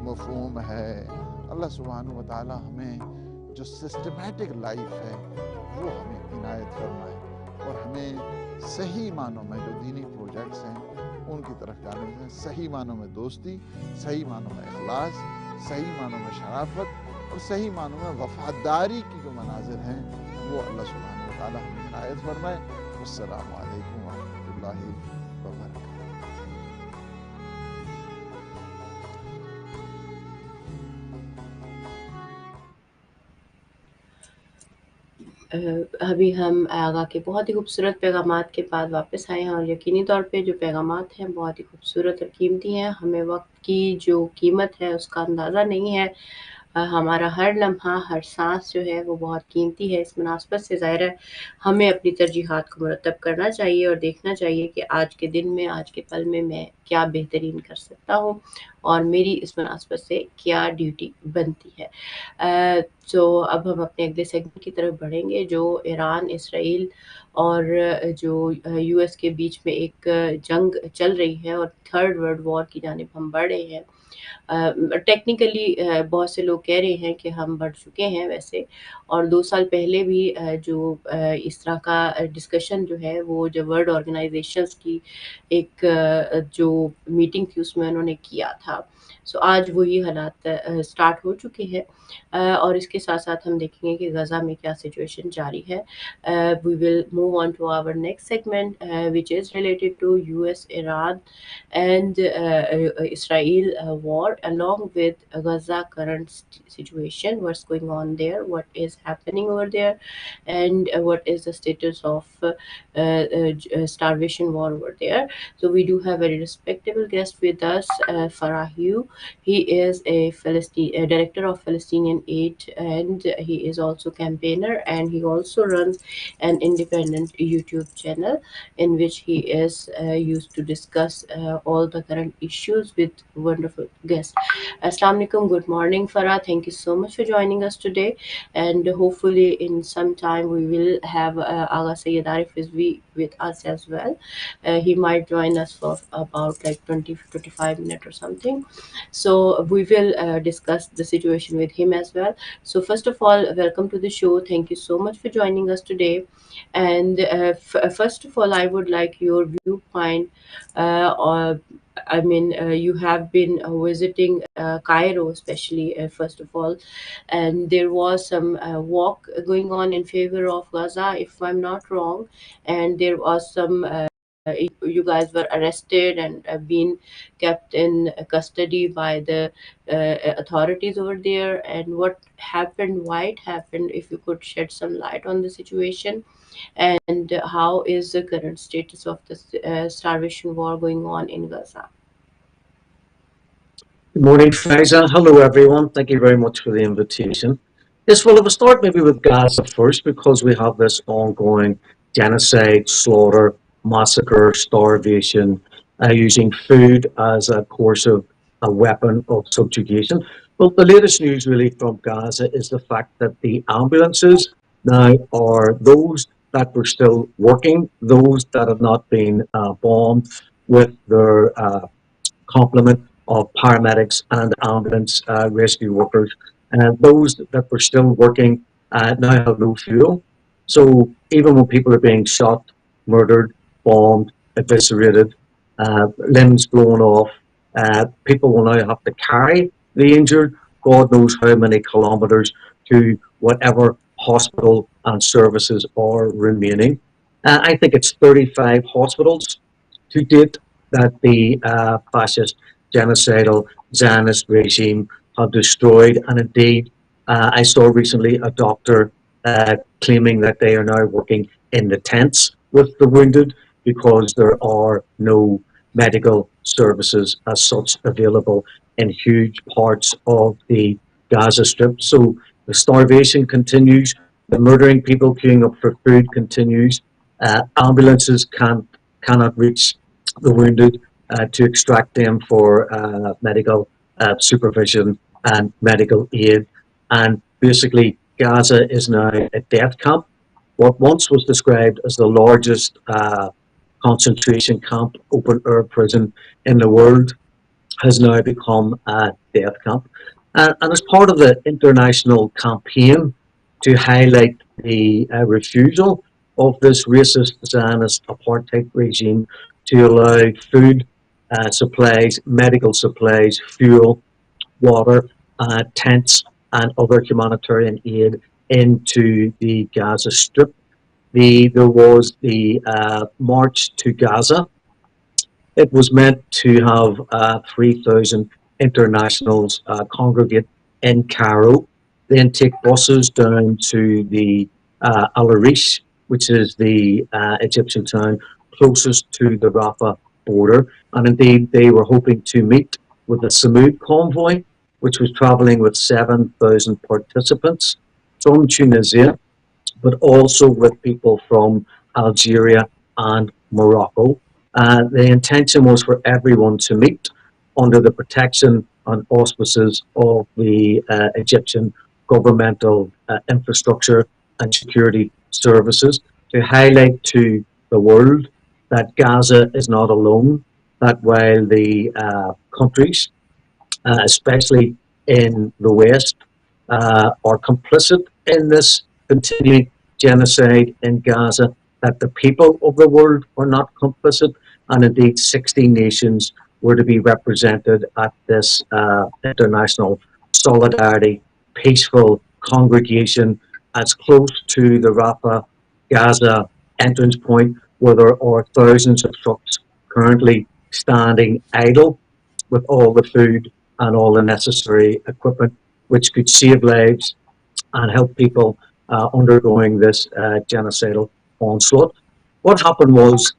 मफहूम है। अल्लाह सुब्हानहू व तआला हमें जो सिस्टमेटिक लाइफ है वो हमें इनायत फरमाए और हमें सही मानों में जो दीनी प्रोजेक्ट्स हैं उनकी तरफ जाने दें, सही मानों में दोस्ती, सही मानों में इखलास, सही मानों में शराफत और सही मानों में वफादारी की जो मनाजिर हैं वो अल्लाह सुब्हानहू व तआला हमें इनायत फरमाए। अस्सलामु अलैकुम व रहमतुल्लाहि व बरकातहू। अभी हम आगा के बहुत ही खूबसूरत पैगामात के बाद वापस आए हैं और यकीनी तौर पे जो पैगामात हैं बहुत ही खूबसूरत और कीमती हैं। हमें वक्त की जो कीमत है उसका अंदाज़ा नहीं है। हमारा हर लम्हा, हर सांस जो है वो बहुत कीमती है। इस मुनासबत से ज़ाहिर है हमें अपनी तरजीहात को मुरतब करना चाहिए और देखना चाहिए कि आज के दिन में, आज के पल में मैं क्या बेहतरीन कर सकता हूँ और मेरी इस मुनासबत से क्या ड्यूटी बनती है। तो अब हम अपने अगले सेगमेंट की तरफ बढ़ेंगे जो ईरान, इसराइल और जो यूएस के बीच में एक जंग चल रही है और थर्ड वर्ल्ड वॉर की जानिब हम बढ़ रहे हैं। टेक्निकली बहुत से लोग कह रहे हैं कि हम बढ़ चुके हैं वैसे, और 2 साल पहले भी इस तरह का डिस्कशन जो है वो जो वर्ल्ड ऑर्गेनाइजेशंस की एक जो मीटिंग थी उसमें उन्होंने किया था। सो आज वही हालात स्टार्ट हो चुके हैं और इसके साथ-साथ हम देखेंगे कि गज़ा में क्या सिचुएशन जारी है। We will move on to our next segment which is related to US, Iran and Israel war along with Gaza current situation, what's going on there, what is happening over there, and what is the status of starvation war over there. So we do have a very respectable guest with us, Farahu. He is a director of Palestinian Aid, and he is also campaigner, and he also runs an independent YouTube channel in which he is used to discuss all the current issues with wonderful guests. Assalamu alaikum, good morning, Farah. Thank you so much for joining us today, and hopefully in some time we will have Agha Sayyid Arif Rizvi with us as well. He might join us for about like 20 to 25 minutes or something. So we will discuss the situation with him as well. So first of all, welcome to the show. Thank you so much for joining us today. And first of all, I would like your viewpoint. Or I mean, you have been visiting Cairo, especially first of all, and there was some walk going on in favor of Gaza, if I'm not wrong, and there was some. You guys were arrested and been kept in custody by the authorities over there, and what happened, why it happened, if you could shed some light on the situation, and how is the current status of the starvation war going on in Gaza? Good morning, Faiza. Hello, everyone. Thank you very much for the invitation. Yes, well, I will start maybe with Gaza first because we have this ongoing genocide, slaughter, massacre, starvation, using food as a course of a weapon of subjugation. Well, the latest news really from Gaza is the fact that the ambulances now are those that were still working, those that have not been bombed with their complement of paramedics and ambulance rescue workers. And those that were still working now have no fuel. So even when people are being shot, murdered, bombed, eviscerated, limbs blown off, people will now have to carry the injured, God knows how many kilometres to whatever hospital and services are remaining. I think it's 35 hospitals to date that the fascist genocidal Zionist regime have destroyed. And indeed, I saw recently a doctor claiming that they are now working in the tents with the wounded because there are no medical services as such available in huge parts of the Gaza Strip. So the starvation continues, the murdering people queuing up for food continues, ambulances cannot reach the wounded to extract them for medical supervision and medical aid. And basically, Gaza is now a death camp. What once was described as the largest concentration camp, open air prison in the world, has now become a death camp. And as part of the international campaign to highlight the refusal of this racist Zionist apartheid regime to allow food supplies, medical supplies, fuel, water, tents, and other humanitarian aid into the Gaza Strip. There was the March to Gaza. It was meant to have 3,000 internationals congregate in Cairo, then take buses down to the Al Arish, which is the Egyptian town closest to the Rafah border. And indeed, they were hoping to meet with the Samud convoy, which was traveling with 7,000 participants from Tunisia, but also with people from Algeria and Morocco. The intention was for everyone to meet under the protection and auspices of the Egyptian governmental infrastructure and security services to highlight to the world that Gaza is not alone, that while the countries, especially in the West, are complicit in this continuing genocide in Gaza, that the people of the world are not complicit, and indeed 60 nations were to be represented at this international solidarity, peaceful congregation as close to the Rafah Gaza entrance point, where there are thousands of trucks currently standing idle with all the food and all the necessary equipment, which could save lives and help people undergoing this genocidal onslaught. What happened was,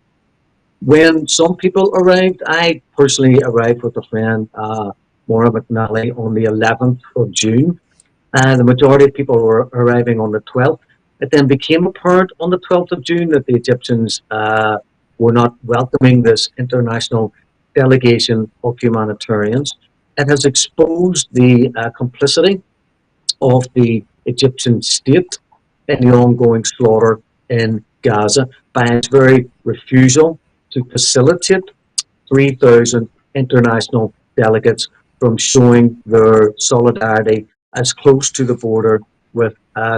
when some people arrived, I personally arrived with a friend, Maura McNally, on the 11th of June, and the majority of people were arriving on the 12th. It then became apparent on the 12th of June that the Egyptians were not welcoming this international delegation of humanitarians. It has exposed the complicity of the Egyptian state in the ongoing slaughter in Gaza by its very refusal to facilitate 3,000 international delegates from showing their solidarity as close to the border with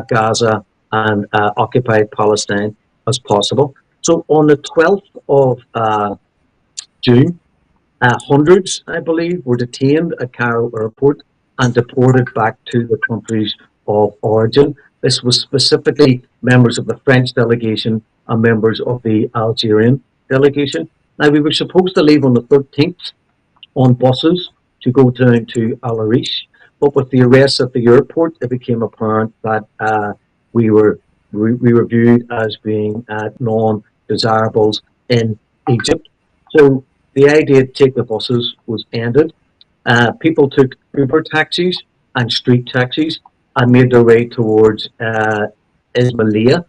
Gaza and occupied Palestine as possible. So on the 12th of June, hundreds, I believe, were detained at Cairo airport and deported back to the countries of origin. This was specifically members of the French delegation and members of the Algerian delegation. Now, we were supposed to leave on the 13th on buses to go down to Al Arish, but with the arrests at the airport, it became apparent that we were viewed as being non-desirables in Egypt. So the idea to take the buses was ended. People took Uber taxis and street taxis and made their way towards Ismailia,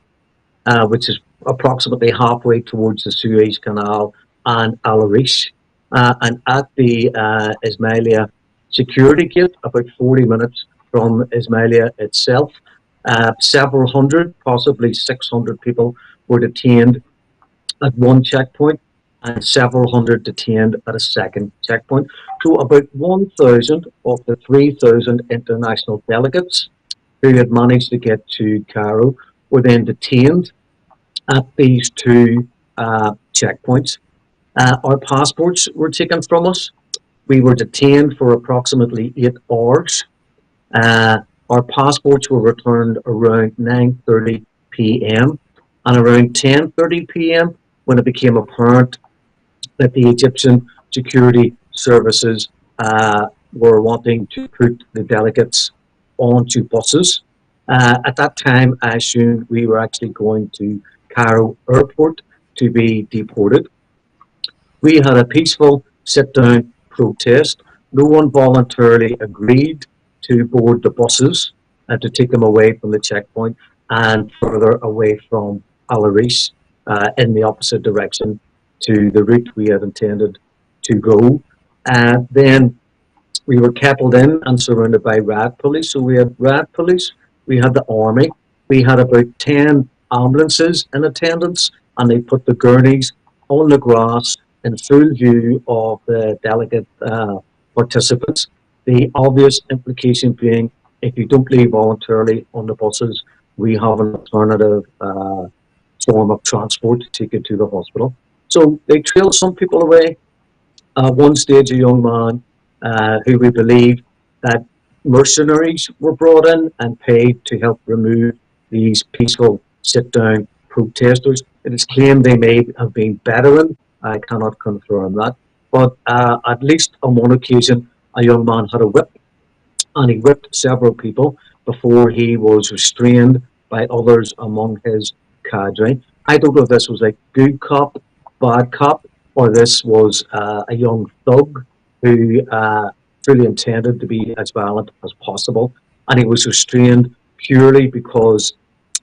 which is approximately halfway towards the Suez Canal and Al Arish. And at the Ismailia security gate, about 40 minutes from Ismailia itself, several hundred, possibly 600 people were detained at one checkpoint and several hundred detained at a second checkpoint. So about 1,000 of the 3,000 international delegates who had managed to get to Cairo were then detained at these two checkpoints. Our passports were taken from us. We were detained for approximately 8 hours. Our passports were returned around 9:30 p.m. and around 10:30 p.m. when it became apparent that the Egyptian security services were wanting to put the delegates onto buses At that time, I assumed we were actually going to Cairo airport to be deported. We had a peaceful sit down protest. No one voluntarily agreed to board the buses to take them away from the checkpoint and further away from Al Arish in the opposite direction to the route we had intended to go. Then we were kettled in and surrounded by rat police. So we had rat police, we had the army, we had about 10 ambulances in attendance, and they put the gurneys on the grass in full view of the delegate participants. The obvious implication being if you don't leave voluntarily on the buses, we have an alternative form of transport to take you to the hospital. So they trailed some people away. At one stage, a young man who we believe that mercenaries were brought in and paid to help remove these peaceful sit-down protesters. It is claimed they may have been veteran. I cannot confirm that. But at least on one occasion, a young man had a whip and he whipped several people before he was restrained by others among his cadre. I don't know if this was like good cop, bad cop, or this was a young thug who fully intended to be as violent as possible. And he was restrained purely because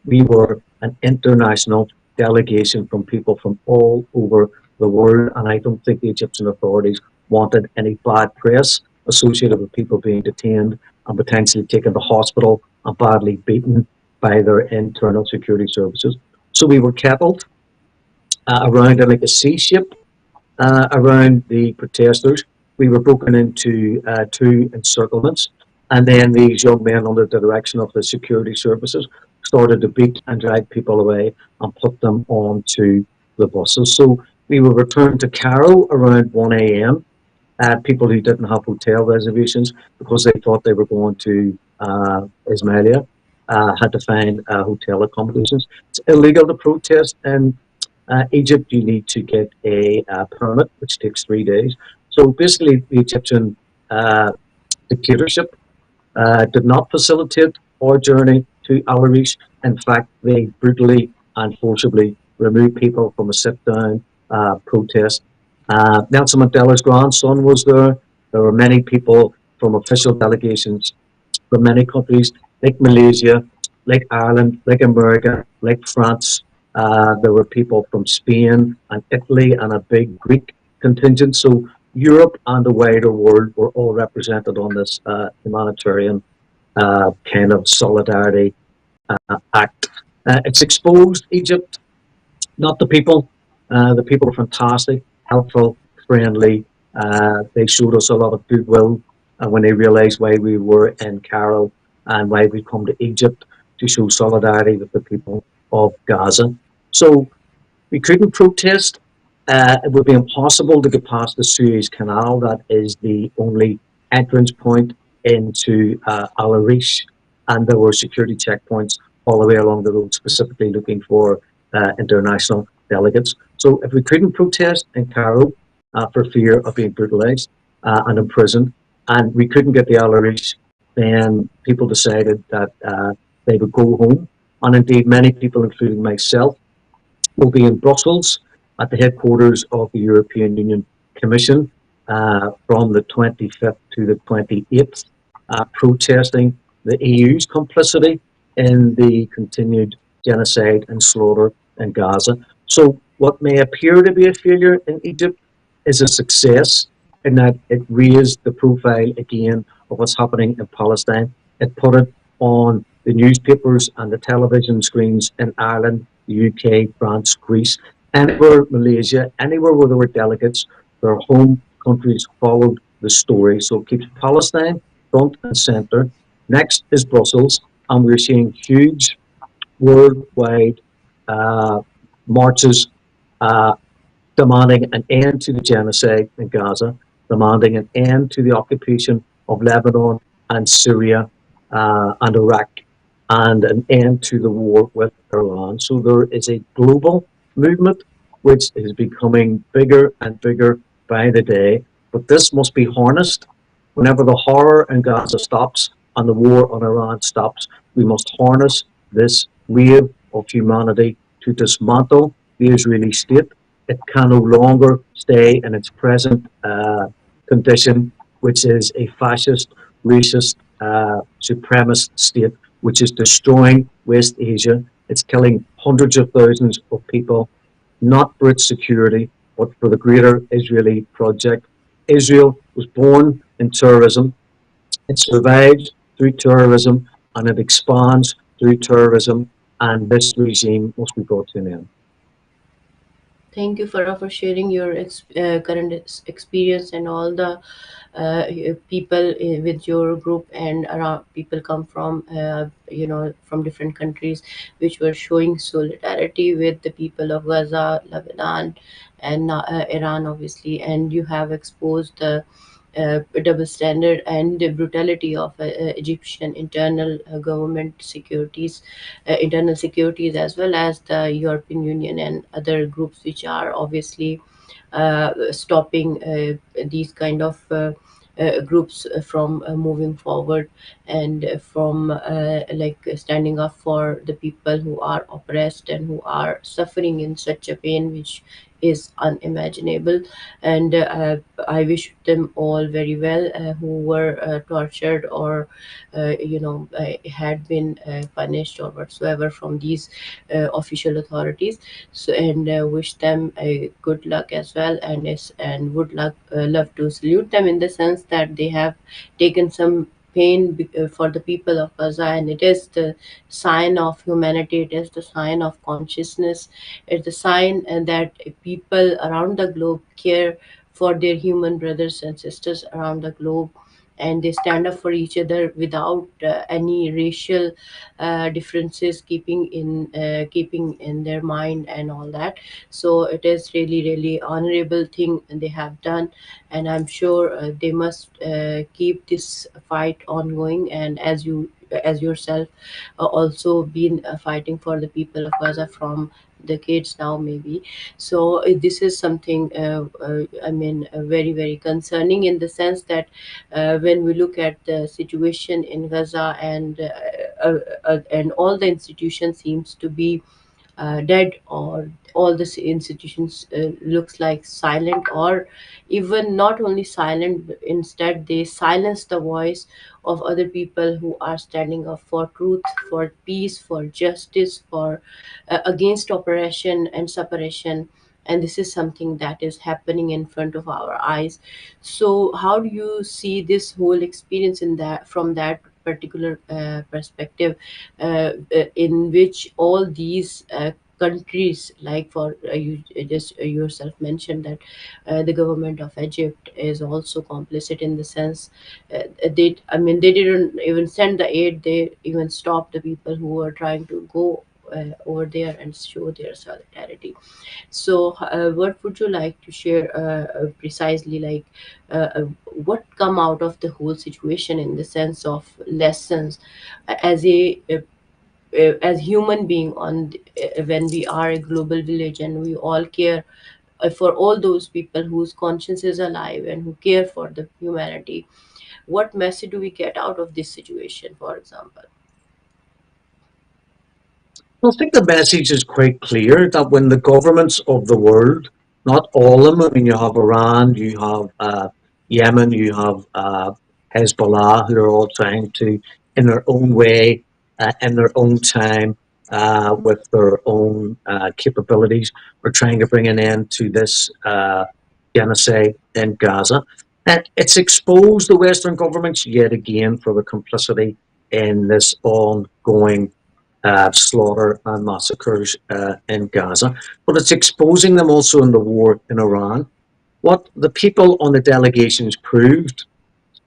we were an international delegation from people from all over the world. And I don't think the Egyptian authorities wanted any bad press associated with people being detained and potentially taken to hospital and badly beaten by their internal security services. So we were kettled around like a C ship around the protesters. We were broken into two encirclements, and then these young men, under the direction of the security services, started to beat and drag people away and put them onto the buses. So we were returned to Cairo around 1 a.m. People who didn't have hotel reservations because they thought they were going to Ismailia had to find hotel accommodations. It's illegal to protest in Egypt. You need to get a permit, which takes 3 days. So basically, the Egyptian dictatorship did not facilitate our journey to Al Arish. In fact, they brutally and forcibly removed people from a sit-down protest. Nelson Mandela's grandson was there. There were many people from official delegations from many countries, like Malaysia, like Ireland, like America, like France. There were people from Spain and Italy and a big Greek contingent. So Europe and the wider world were all represented on this humanitarian kind of solidarity act. It's exposed Egypt, not the people. The people are fantastic, helpful, friendly. They showed us a lot of goodwill when they realised why we were in Cairo and why we come to Egypt to show solidarity with the people of Gaza. So we couldn't protest. It would be impossible to get past the Suez Canal. That is the only entrance point into Al Arish, and there were security checkpoints all the way along the road, specifically looking for international delegates. So if we couldn't protest in Cairo for fear of being brutalized and imprisoned, and we couldn't get the Al Arish, then people decided that they would go home. And indeed, many people, including myself, will be in Brussels at the headquarters of the European Union Commission from the 25th to the 28th, protesting the EU's complicity in the continued genocide and slaughter in Gaza. So what may appear to be a failure in Egypt is a success in that it raised the profile again of what's happening in Palestine. It put it on the newspapers and the television screens in Ireland, the UK, France, Greece, anywhere, Malaysia, anywhere where there were delegates, their home countries followed the story. So it keeps Palestine front and centre. Next is Brussels, and we're seeing huge worldwide marches demanding an end to the genocide in Gaza, demanding an end to the occupation of Lebanon and Syria and Iraq, and an end to the war with Iran. So there is a global movement which is becoming bigger and bigger by the day. But this must be harnessed. Whenever the horror in Gaza stops and the war on Iran stops, We must harness this wave of humanity to dismantle the Israeli state. It can no longer stay in its present condition, which is a fascist, racist, supremacist state, which is destroying West Asia. It's killing hundreds of thousands of people, not for its security, but for the greater Israeli project. Israel was born in terrorism. It survives through terrorism and it expands through terrorism. And this regime must be brought to an end. Thank you, Farah, for sharing your current experience and all the people with your group and around people come from from different countries which were showing solidarity with the people of Gaza, Lebanon, and Iran, obviously. And you have exposed the double standard and the brutality of Egyptian internal government securities, internal securities, as well as the European Union and other groups which are obviously stopping these kind of groups from moving forward and from like standing up for the people who are oppressed and who are suffering in such a pain which is unimaginable. And I wish them all very well who were tortured or had been punished or whatsoever from these official authorities. So, and wish them a good luck as well, and would love to salute them in the sense that they have taken some pain for the people of Gaza, and it is the sign of humanity. It is the sign of consciousness. It's the sign that people around the globe care for their human brothers and sisters around the globe, and they stand up for each other without any racial differences keeping in their mind and all that. So it is really really honorable thing they have done, and I'm sure they must keep this fight ongoing. And as yourself also been fighting for the people of Gaza from decades now, maybe. So this is something I mean very very concerning in the sense that when we look at the situation in Gaza, and all the institutions seems to be dead, or all the institutions looks like silent, or even not only silent, but instead they silence the voice of other people who are standing up for truth, for peace, for justice, for against oppression and separation. And this is something that is happening in front of our eyes. So how do you see this whole experience in that, from that particular perspective, in which all these countries, like for you just yourself mentioned that the government of Egypt is also complicit in the sense they, I mean, they didn't even send the aid, they even stopped the people who were trying to go over there and show their solidarity. So what would you like to share precisely, like what come out of the whole situation in the sense of lessons as as human being when we are a global village and we all care for all those people whose conscience is alive and who care for the humanity. What message do we get out of this situation, for example? I think the message is quite clear that when the governments of the world, not all of them, I mean, you have Iran, you have Yemen, you have Hezbollah, who are all trying to, in their own way, in their own time, with their own capabilities, are trying to bring an end to this genocide in Gaza. And it's exposed the Western governments yet again for the complicity in this ongoing slaughter and massacres in Gaza, but it's exposing them also in the war in Iran. What the people on the delegations proved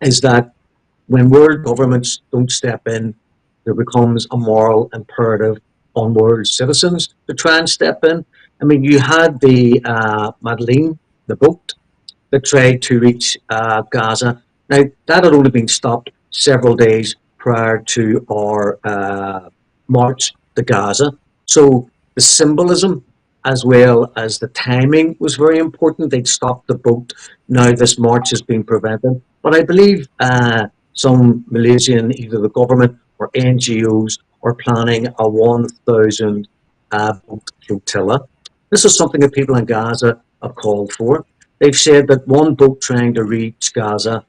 is that when world governments don't step in, there becomes a moral imperative on world citizens to try and step in. I mean, you had the Madeleine, the boat that tried to reach Gaza. Now, that had only been stopped several days prior to our march to Gaza. So the symbolism as well as the timing was very important. They'd stopped the boat. Now this march has been prevented. But I believe some Malaysian, either the government or NGOs are planning a 1,000 boat flotilla. This is something that people in Gaza have called for. They've said that one boat trying to reach Gaza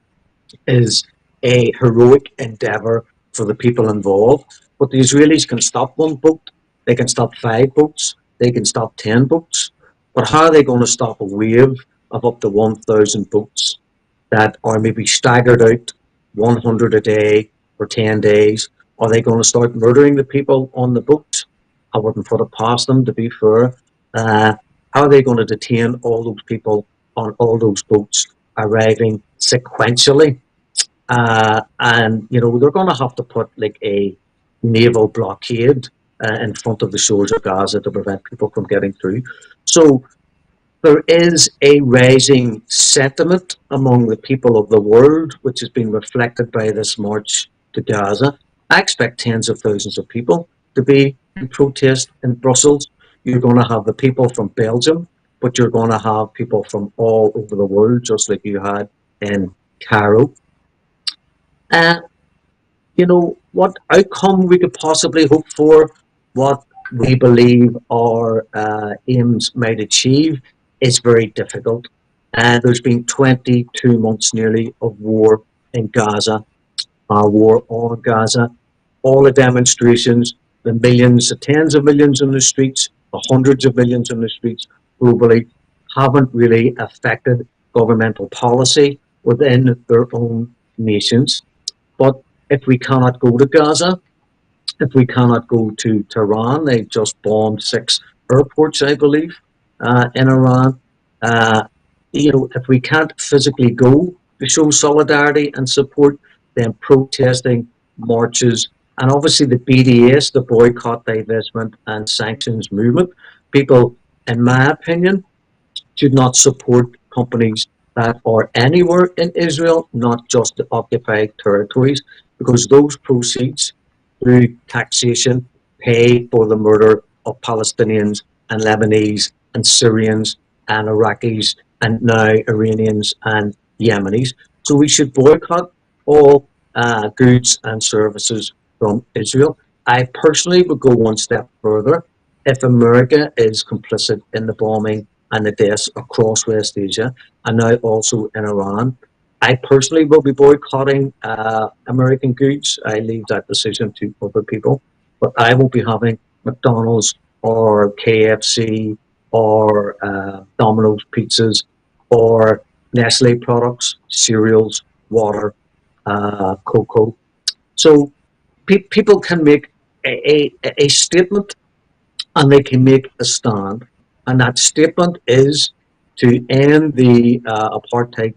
is a heroic endeavour for the people involved. But the Israelis can stop one boat, they can stop 5 boats, they can stop 10 boats. But how are they going to stop a wave of up to 1,000 boats that are maybe staggered out 100 a day for 10 days? Are they going to start murdering the people on the boats? I wouldn't put it past them, to be fair. How are they going to detain all those people on all those boats arriving sequentially? And they're going to have to put like a naval blockade in front of the shores of Gaza to prevent people from getting through. So there is a rising sentiment among the people of the world, which has been reflected by this march to Gaza. I expect tens of thousands of people to be in protest in Brussels. You're going to have the people from Belgium, but you're going to have people from all over the world, just like you had in Cairo. Uh, what outcome we could possibly hope for, what we believe our aims might achieve, is very difficult. There's been 22 months nearly of war in Gaza, war on Gaza. All the demonstrations, the millions, the tens of millions in the streets, the hundreds of millions in the streets globally, haven't really affected governmental policy within their own nations. But if we cannot go to Gaza, if we cannot go to Tehran, they just bombed 6 airports, I believe, in Iran. Uh, if we can't physically go to show solidarity and support, then protesting, marches, and obviously the BDS, the boycott, divestment, and sanctions movement, people, in my opinion, should not support companies that are anywhere in Israel, not just the occupied territories, because those proceeds through taxation pay for the murder of Palestinians and Lebanese and Syrians and Iraqis and now Iranians and Yemenis. So we should boycott all goods and services from Israel. I personally would go one step further. If America is complicit in the bombing and the deaths across West Asia and now also in Iran, I personally will be boycotting American goods. I leave that decision to other people, but I won't be having McDonald's or KFC or Domino's pizzas or Nestle products, cereals, water, cocoa. So people can make a statement and they can make a stand. And that statement is to end the apartheid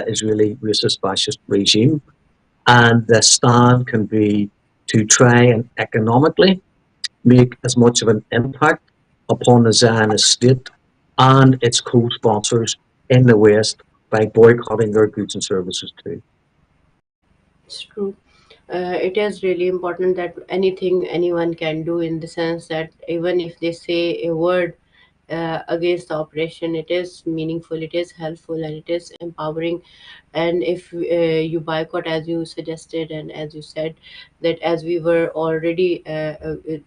Israeli racist fascist regime. And the stand can be to try and economically make as much of an impact upon the Zionist state and its co sponsors in the West by boycotting their goods and services too. It's true. It is really important that anything anyone can do, in the sense that even if they say a word against the operation, it is meaningful, it is helpful, and it is empowering. And if you boycott, as you suggested and as you said, that as we were already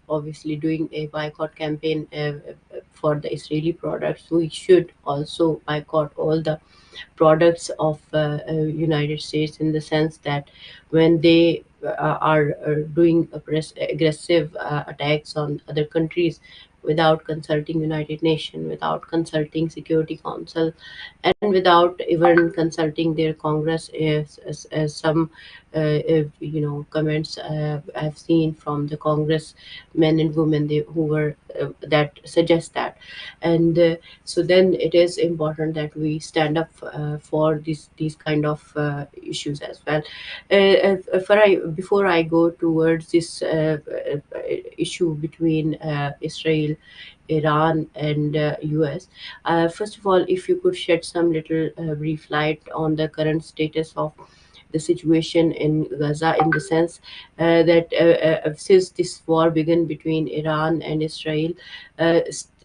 obviously doing a boycott campaign for the Israeli products, we should also boycott all the products of United States, in the sense that when they are doing aggressive attacks on other countries without consulting United Nations, without consulting Security Council, and without even consulting their Congress, as some if, comments I've seen from the Congress men and women, who were that suggest that. And so then it is important that we stand up for these kind of issues as well. Before I go towards this issue between Israel, Iran, and US. First of all, if you could shed some little brief light on the current status of the situation in Gaza, in the sense that since this war began between Iran and Israel,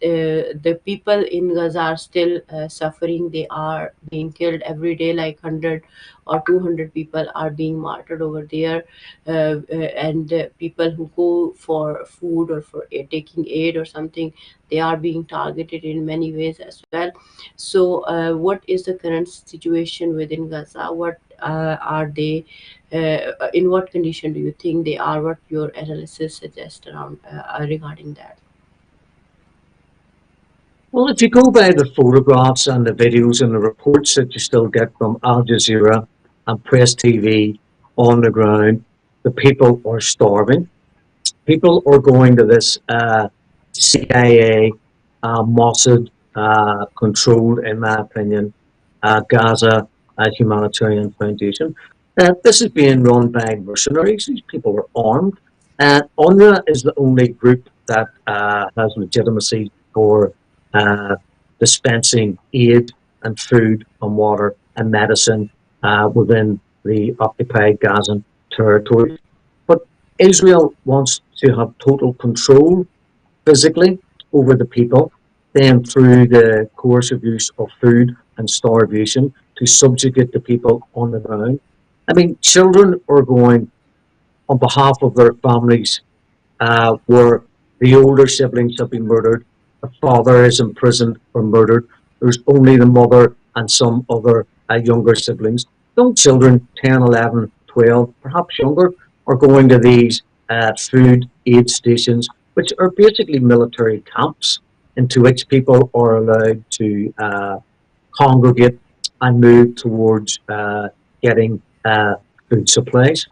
the people in Gaza are still suffering. They are being killed every day, like 100 or 200 people are being martyred over there, and people who go for food or for taking aid or something, they are being targeted in many ways as well. So, what is the current situation within Gaza? What are they? In what condition do you think they are? What your analysis suggests around regarding that? Well, if you go by the photographs and the videos and the reports that you still get from Al Jazeera and Press TV on the ground, the people are starving. People are going to this CIA, Mossad controlled, in my opinion, Gaza Humanitarian Foundation. This is being run by mercenaries. These people are armed. UNRWA is the only group that has legitimacy for uh, dispensing aid and food and water and medicine within the occupied Gazan territories. But Israel wants to have total control physically over the people, then through the coercive use of food and starvation to subjugate the people on the ground. I mean, children are going on behalf of their families where the older siblings have been murdered, the father is imprisoned or murdered. There's only the mother and some other younger siblings. Young children, 10, 11, 12, perhaps younger, are going to these food aid stations, which are basically military camps into which people are allowed to congregate and move towards getting food supplies.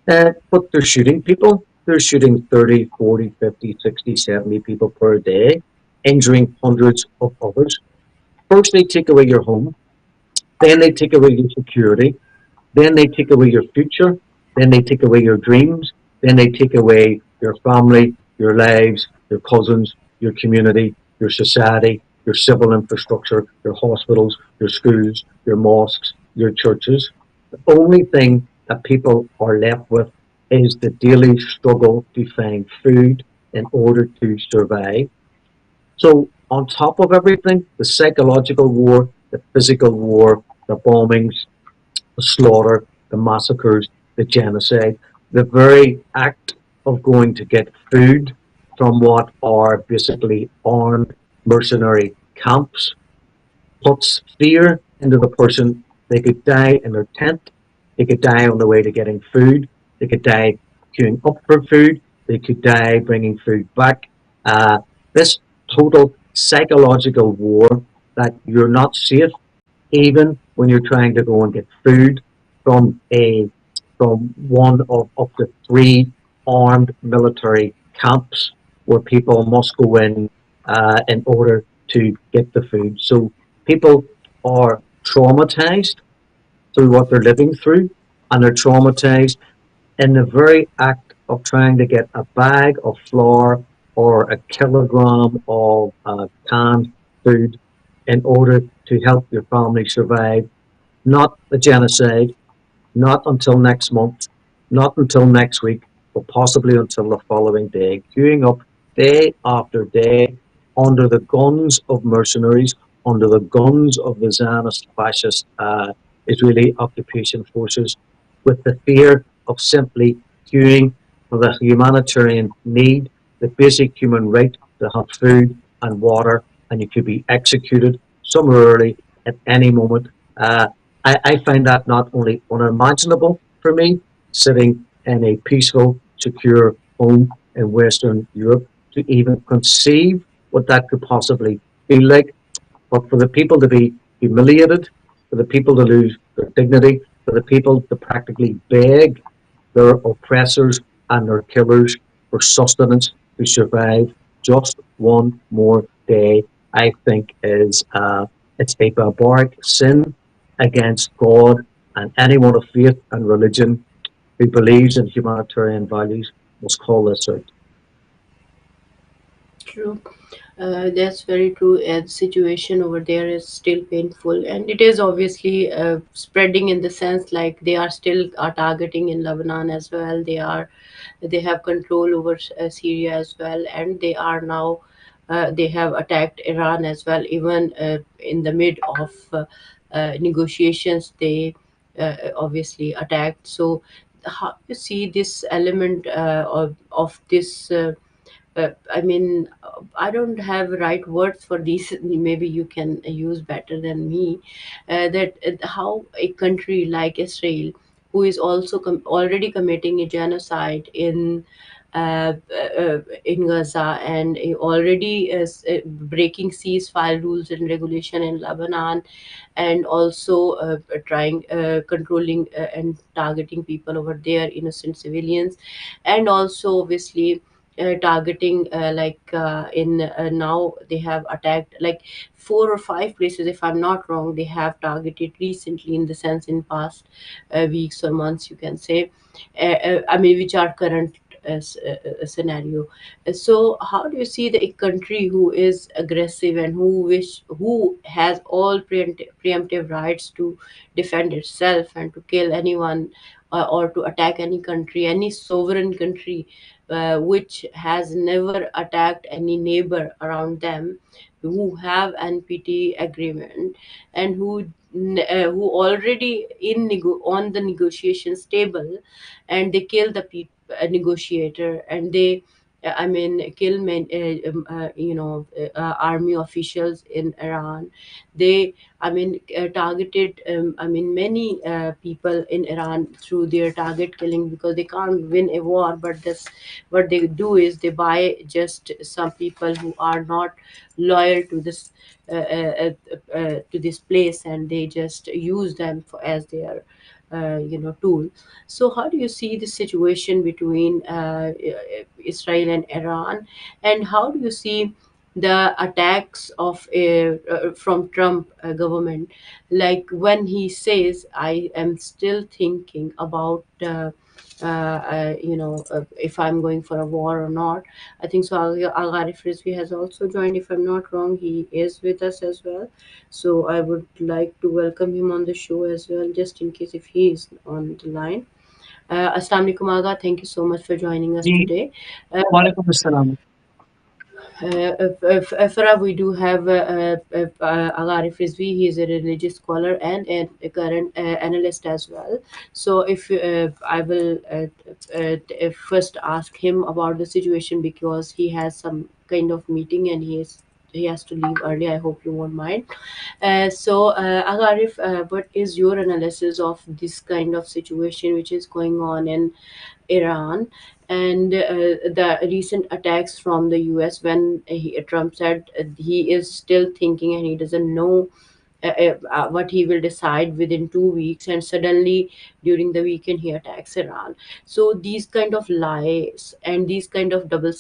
But they're shooting people. They're shooting 30, 40, 50, 60, 70 people per day, injuring hundreds of others. First, they take away your home. Then they take away your security. Then they take away your future. Then they take away your dreams. Then they take away your family, your lives, your cousins, your community, your society, your civil infrastructure, your hospitals, your schools, your mosques, your churches. The only thing that people are left with is the daily struggle to find food in order to survive. So, on top of everything, the psychological war, the physical war, the bombings, the slaughter, the massacres, the genocide, the very act of going to get food from what are basically armed mercenary camps puts fear into the person. They could die in their tent. They could die on the way to getting food. They could die queuing up for food. They could die bringing food back. This total psychological war that you're not safe even when you're trying to go and get food from a from one of up to three armed military camps where people must go in order to get the food. So people are traumatized through what they're living through, and they're traumatized in the very act of trying to get a bag of flour or a kilogram of canned food in order to help your family survive. Not the genocide, not until next month, not until next week, but possibly until the following day, queuing up day after day under the guns of mercenaries, under the guns of the Zionist fascist Israeli occupation forces, with the fear of simply queuing for the humanitarian need, the basic human right to have food and water, and you could be executed summarily at any moment. I find that not only unimaginable for me, sitting in a peaceful, secure home in Western Europe, to even conceive what that could possibly feel like. But for the people to be humiliated, for the people to lose their dignity, for the people to practically beg their oppressors and their killers for sustenance to survive just one more day, I think is it's a barbaric sin against God, and anyone of faith and religion who believes in humanitarian values must call this out. True. That's very true. And the situation over there is still painful, and it is obviously spreading in the sense like they are still are targeting in Lebanon as well. They have control over Syria as well, and they are now they have attacked Iran as well. Even in the mid of negotiations, they obviously attacked. So, how do you see this element of this? I mean, I don't have right words for these. Maybe you can use better than me. That how a country like Israel, who is also already committing a genocide in Gaza, and already is breaking ceasefire rules and regulation in Lebanon, and also trying controlling and targeting people over there, innocent civilians, and also obviously targeting in now they have attacked like 4 or 5 places, if I'm not wrong. They have targeted recently, in the sense in past weeks or months, you can say. I mean, which are current scenario. So how do you see the a country who is aggressive and who has all preemptive rights to defend itself and to kill anyone, or to attack any country, any sovereign country, which has never attacked any neighbor around them, who have NPT agreement, and who already on the negotiations table, and they kill the negotiator, and they I mean, kill army officials in Iran. They, I mean, targeted, I mean, many people in Iran through their target killing, because they can't win a war. But this, what they do is they buy just some people who are not loyal to this place, and they just use them as their tool. So how do you see the situation between Israel and Iran, and how do you see the attacks of from Trump government, like when he says, "I am still thinking about." If I'm going for a war or not. I think so. Al Gharif Rizvi has also joined, if I'm not wrong. He is with us as well. So I would like to welcome him on the show as well, just in case if he is on the line. Assalamu alaikum, Aga. Thank you so much for joining us ji today. Uh, वालेकुम अस्सलाम Farah, we do have Agharif Rizvi. He is a religious scholar and a current analyst as well. So, if I will first ask him about the situation, because he has some kind of meeting and he has to leave early. I hope you won't mind. Agharif, what is your analysis of this kind of situation which is going on in Iran, and the recent attacks from the US, when Trump said he is still thinking and he doesn't know what he will decide within 2 weeks, and suddenly during the weekend he attacks Iran. So these kind of lies and these kind of double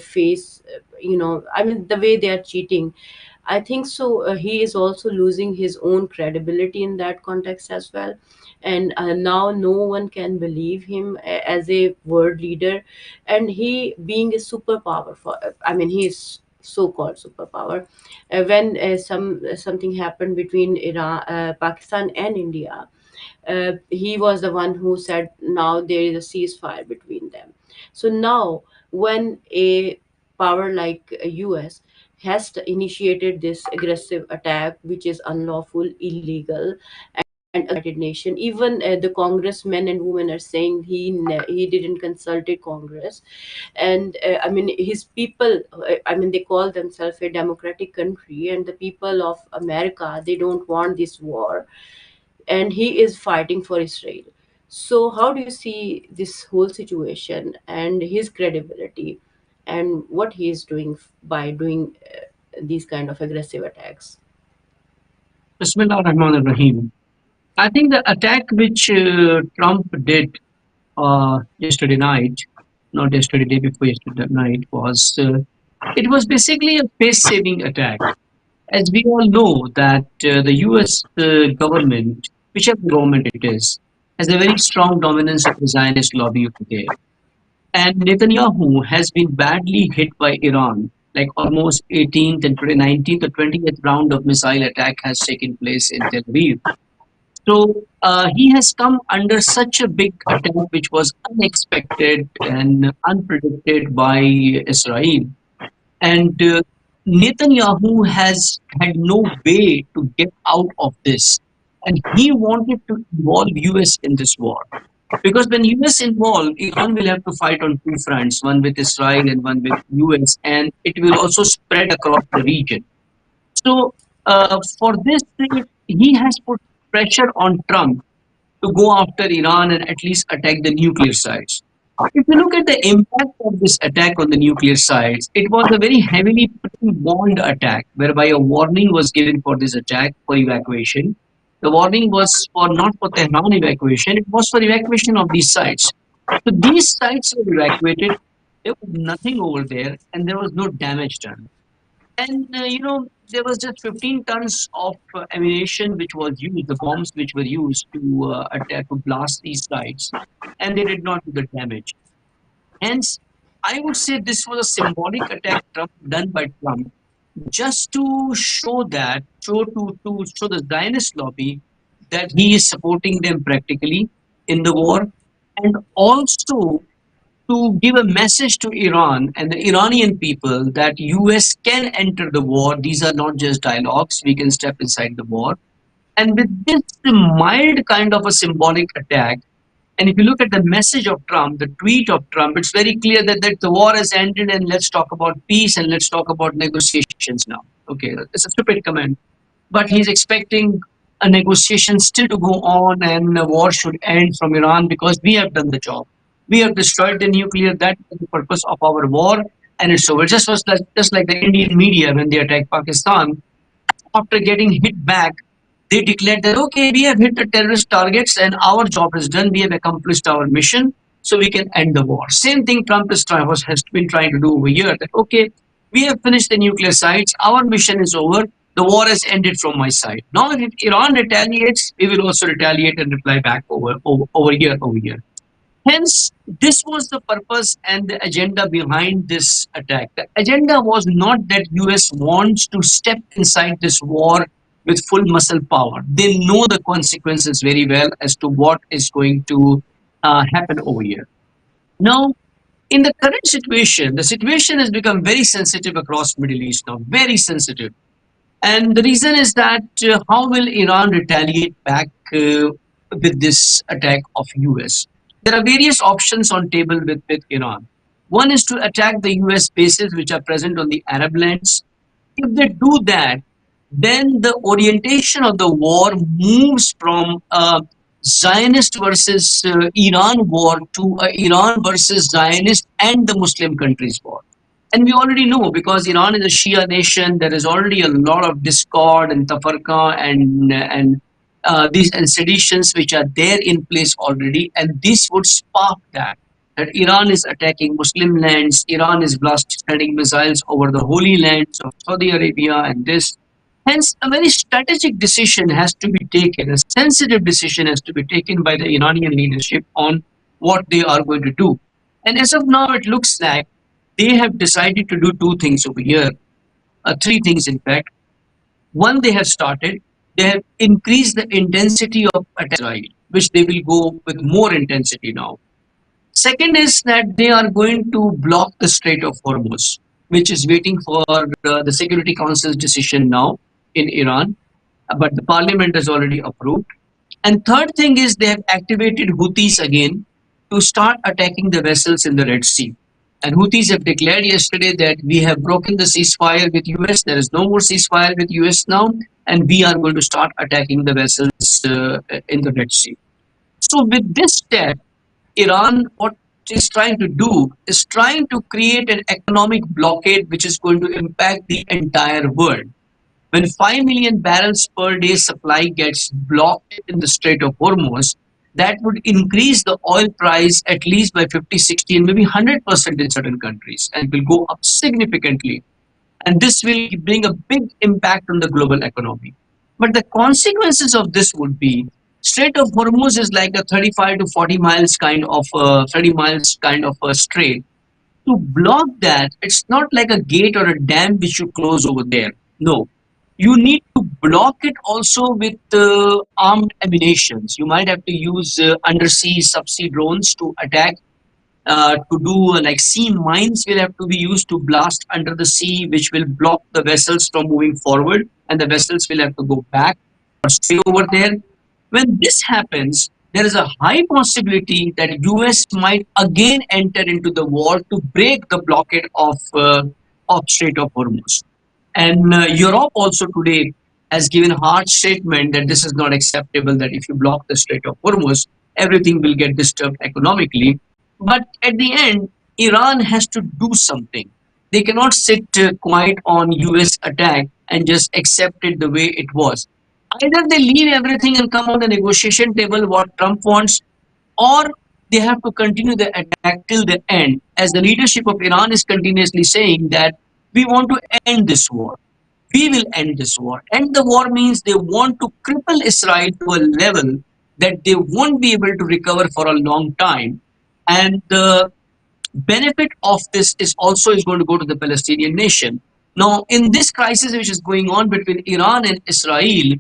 face, I mean, the way they are cheating, I think so. He is also losing his own credibility in that context as well. And now no one can believe him as a world leader. And he being a superpower I mean, he is so-called superpower. When something happened between Pakistan and India, he was the one who said now there is a ceasefire between them. So now, when a power like US has initiated this aggressive attack, which is unlawful, illegal, and United Nation, even the congressmen and women are saying he didn't consult a Congress, and I mean, his people. I mean, they call themselves a democratic country, and the people of America, they don't want this war, and he is fighting for Israel. So, how do you see this whole situation and his credibility, and what he is doing by doing these kind of aggressive attacks? Bismillah ar-Rahman ar-Rahim. I think the attack which Trump did yesterday night, not yesterday, day before yesterday night, it was basically a face-saving attack. As we all know that the U.S. Government, whichever government it is, has a very strong dominance of the Zionist lobby over there. And Netanyahu has been badly hit by Iran. Like almost 18th and 19th or 20th round of missile attack has taken place in Tel Aviv. So he has come under such a big attack, which was unexpected and unpredicted by Israel. And Netanyahu has had no way to get out of this. And he wanted to involve US in this war. Because when US involved, Iran will have to fight on two fronts, one with Israel and one with US, and it will also spread across the region. So for this, he has put pressure on Trump to go after Iran and at least attack the nuclear sites. If you look at the impact of this attack on the nuclear sites, it was a very heavily pre-warned attack whereby a warning was given for this attack for evacuation. The warning was for not for Tehran evacuation, it was for evacuation of these sites. So these sites were evacuated, there was nothing over there, and there was no damage done. And there was just 15 tons of ammunition which was used, the bombs which were used to attack, to blast these sites, and they did not do the damage. Hence, I would say this was a symbolic attack done by Trump just to show that, to show the Zionist lobby that he is supporting them practically in the war, and also to give a message to Iran and the Iranian people that US can enter the war. These are not just dialogues. We can step inside the war. And with this mild kind of a symbolic attack, and if you look at the message of Trump, the tweet of Trump, it's very clear that the war has ended and let's talk about peace and let's talk about negotiations now. Okay, it's a stupid comment, but he's expecting a negotiation still to go on and a war should end from Iran because we have done the job. We have destroyed the nuclear. That is the purpose of our war, and it's over. Just like the Indian media when they attacked Pakistan, after getting hit back, they declared that okay, we have hit the terrorist targets and our job is done. We have accomplished our mission, so we can end the war. Same thing Trump has been trying to do over here. That okay, we have finished the nuclear sites. Our mission is over. The war has ended from my side. Now, if Iran retaliates, we will also retaliate and reply back over here. Hence, this was the purpose and the agenda behind this attack. The agenda was not that US wants to step inside this war with full muscle power. They know the consequences very well as to what is going to happen over here. Now, in the current situation, the situation has become very sensitive across Middle East now, very sensitive. And the reason is that how will Iran retaliate back with this attack of US? There are various options on table with Iran. One is to attack the US bases which are present on the Arab lands. If they do that, then the orientation of the war moves from Zionist versus Iran war to Iran versus Zionist and the Muslim countries war. And we already know because Iran is a Shia nation, there is already a lot of discord and tafarqa and these and seditions which are there in place already, and this would spark that Iran is attacking Muslim lands, Iran is spreading missiles over the holy lands of Saudi Arabia, and this. Hence, a very strategic decision has to be taken, a sensitive decision has to be taken by the Iranian leadership on what they are going to do. And as of now, it looks like they have decided to do two things over here, three things in fact. One, they have increased the intensity of attack, which they will go with more intensity now. Second is that they are going to block the Strait of Hormuz, which is waiting for the Security Council's decision now in Iran, but the parliament has already approved. And third thing is they have activated Houthis again to start attacking the vessels in the Red Sea. And Houthis have declared yesterday that we have broken the ceasefire with US. There is no more ceasefire with US now, and we are going to start attacking the vessels in the Red Sea. So with this step, Iran, what is trying to do is trying to create an economic blockade which is going to impact the entire world. When 5 million barrels per day supply gets blocked in the Strait of Hormuz, that would increase the oil price at least by 50, 60, and maybe 100% in certain countries, and will go up significantly. And this will bring a big impact on the global economy. But the consequences of this would be Strait of Hormuz is like a 35 to 40 miles kind of 30 miles kind of a strait. To block that, it's not like a gate or a dam which you close over there. No, you need to block it also with armed ammunitions. You might have to use undersea, subsea drones to attack to do like sea mines will have to be used to blast under the sea, which will block the vessels from moving forward, and the vessels will have to go back or stay over there. When this happens, there is a high possibility that US might again enter into the war to break the blockade of Strait of Hormuz. And Europe also today has given hard statement that this is not acceptable, that if you block the Strait of Hormuz, everything will get disturbed economically. But at the end, Iran has to do something. They cannot sit quiet on US attack and just accept it the way it was. Either they leave everything and come on the negotiation table, what Trump wants, or they have to continue the attack till the end, as the leadership of Iran is continuously saying that we want to end this war. We will end this war. End the war means they want to cripple Israel to a level that they won't be able to recover for a long time. And the benefit of this is also is going to go to the Palestinian nation. Now, in this crisis which is going on between Iran and Israel,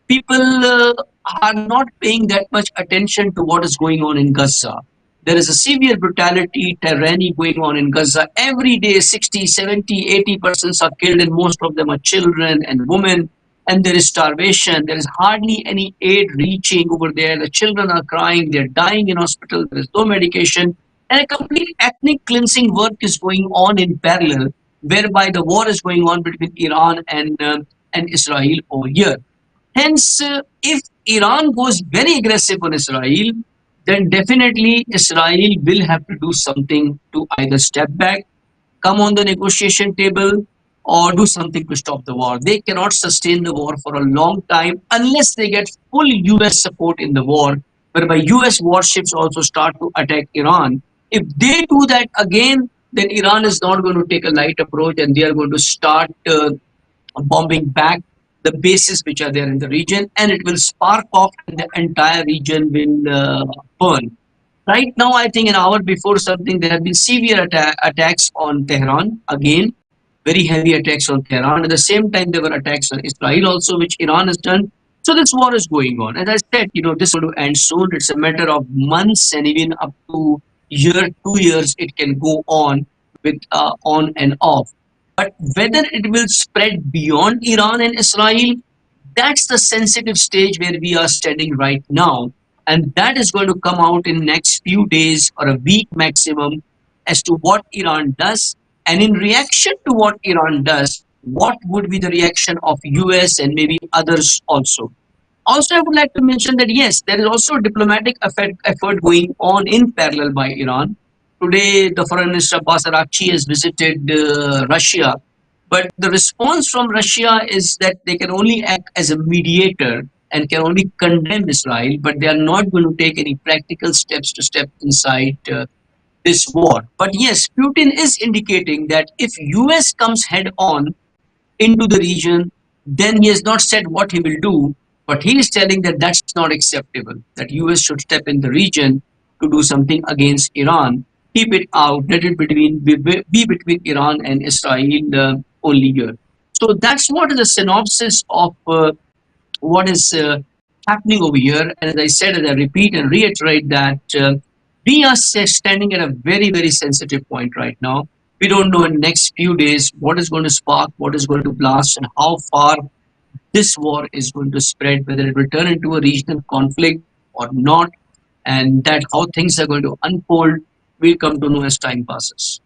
people are not paying that much attention to what is going on in Gaza. There is a severe brutality, tyranny going on in Gaza. Every day, 60, 70, 80% are killed, and most of them are children and women. And there is starvation. There is hardly any aid reaching over there. The children are crying. They're dying in hospital. There is no medication. And a complete ethnic cleansing work is going on in parallel, whereby the war is going on between Iran and Israel over here. Hence, if Iran goes very aggressive on Israel, then definitely Israel will have to do something to either step back, come on the negotiation table, or do something to stop the war. They cannot sustain the war for a long time unless they get full US support in the war, whereby US warships also start to attack Iran. If they do that again, then Iran is not going to take a light approach, and they are going to start bombing back the bases which are there in the region, and it will spark off, and the entire region will burn. Right now, I think an hour before something, there have been severe attacks on Tehran again, very heavy attacks on Tehran. At the same time, there were attacks on Israel also, which Iran has done. So this war is going on. As I said, this is going to end soon. It's a matter of months, and even up to year, 2 years, it can go on with on and off. But whether it will spread beyond Iran and Israel, that's the sensitive stage where we are standing right now, and that is going to come out in next few days or a week maximum as to what Iran does, and in reaction to what Iran does, what would be the reaction of US and maybe others also. Also, I would like to mention that yes, there is also a diplomatic effort going on in parallel by Iran. Today, the Foreign Minister Abbas Araghchi has visited Russia, but the response from Russia is that they can only act as a mediator and can only condemn Israel, but they are not going to take any practical steps to step inside this war. But yes, Putin is indicating that if US comes head on into the region, then he has not said what he will do, but he is telling that that's not acceptable, that US should step in the region to do something against Iran. Keep it out, let it be between Iran and Israel only here. So that's what is a synopsis of what is happening over here. And as I said, and I repeat and reiterate that we are standing at a very, very sensitive point right now. We don't know in the next few days what is going to spark, what is going to blast, and how far this war is going to spread, whether it will turn into a regional conflict or not, and that how things are going to unfold, we'll come to know as time passes.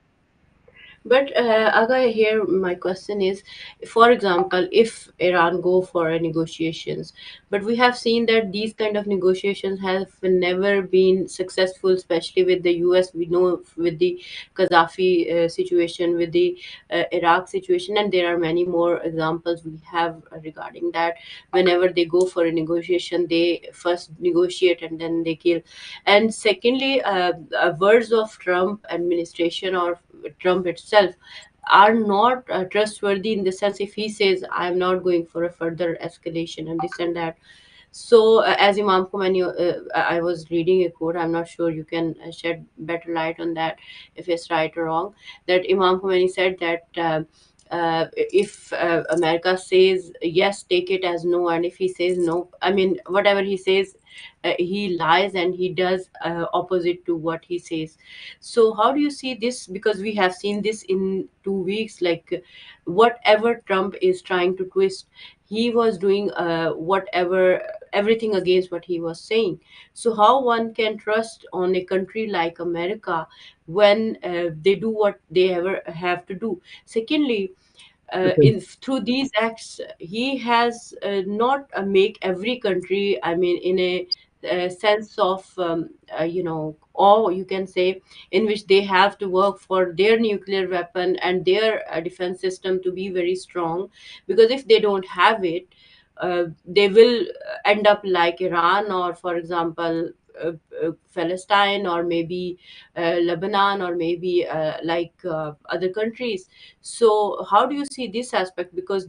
But Aga, here my question is, for example, if Iran go for a negotiations, but we have seen that these kind of negotiations have never been successful, especially with the US. We know with the Gaddafi situation, with the Iraq situation, and there are many more examples we have regarding that. Whenever they go for a negotiation, they first negotiate and then they kill. And secondly, words of Trump administration or Trump itself are not trustworthy, in the sense if he says I am not going for a further escalation and this and that. So as Imam Khomeini, I was reading a quote, I'm not sure, you can shed better light on that if it's right or wrong, that Imam Khomeini said that if America says yes, take it as no, and if he says no, I mean, whatever he says, he lies and he does opposite to what he says. So how do you see this? Because we have seen this in 2 weeks, like whatever Trump is trying to twist, he was doing whatever, everything against what he was saying. So how one can trust on a country like America when they do what they ever have to do? Secondly, Okay. in through these acts, he has not make every country, I mean, in a sense of or you can say, in which they have to work for their nuclear weapon and their defense system to be very strong. Because if they don't have it, they will end up like Iran, or for example, Palestine, or maybe Lebanon, or maybe other countries. So how do you see this aspect? Because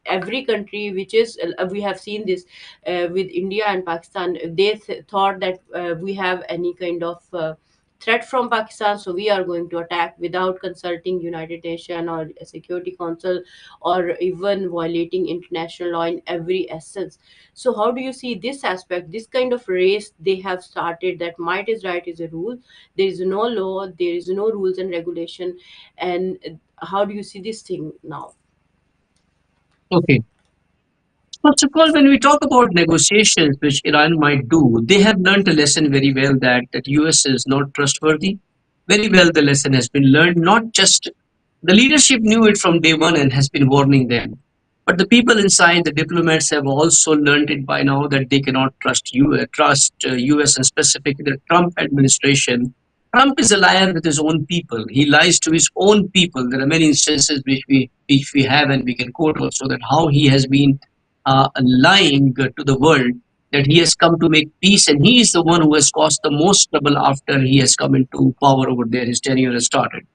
every country which is, we have seen this with India and Pakistan, if they thought that we have any kind of threat from Pakistan, so we are going to attack without consulting United Nations or a Security Council, or even violating international law in every essence. So how do you see this aspect, this kind of race they have started, that might is right is a rule, there is no law, there is no rules and regulation? And how do you see this thing now? Okay. First of all, when we talk about negotiations which Iran might do, they have learned a lesson very well that US is not trustworthy. Very well, the lesson has been learned. Not just the leadership knew it from day one and has been warning them, but the people inside, the diplomats, have also learned it by now that they cannot trust US, and specifically the Trump administration. Trump is a liar with his own people. He lies to his own people. There are many instances which we have, and we can quote also, that how he has been lying to the world that he has come to make peace, and he is the one who has caused the most trouble after he has come into power over there. His tenure has started.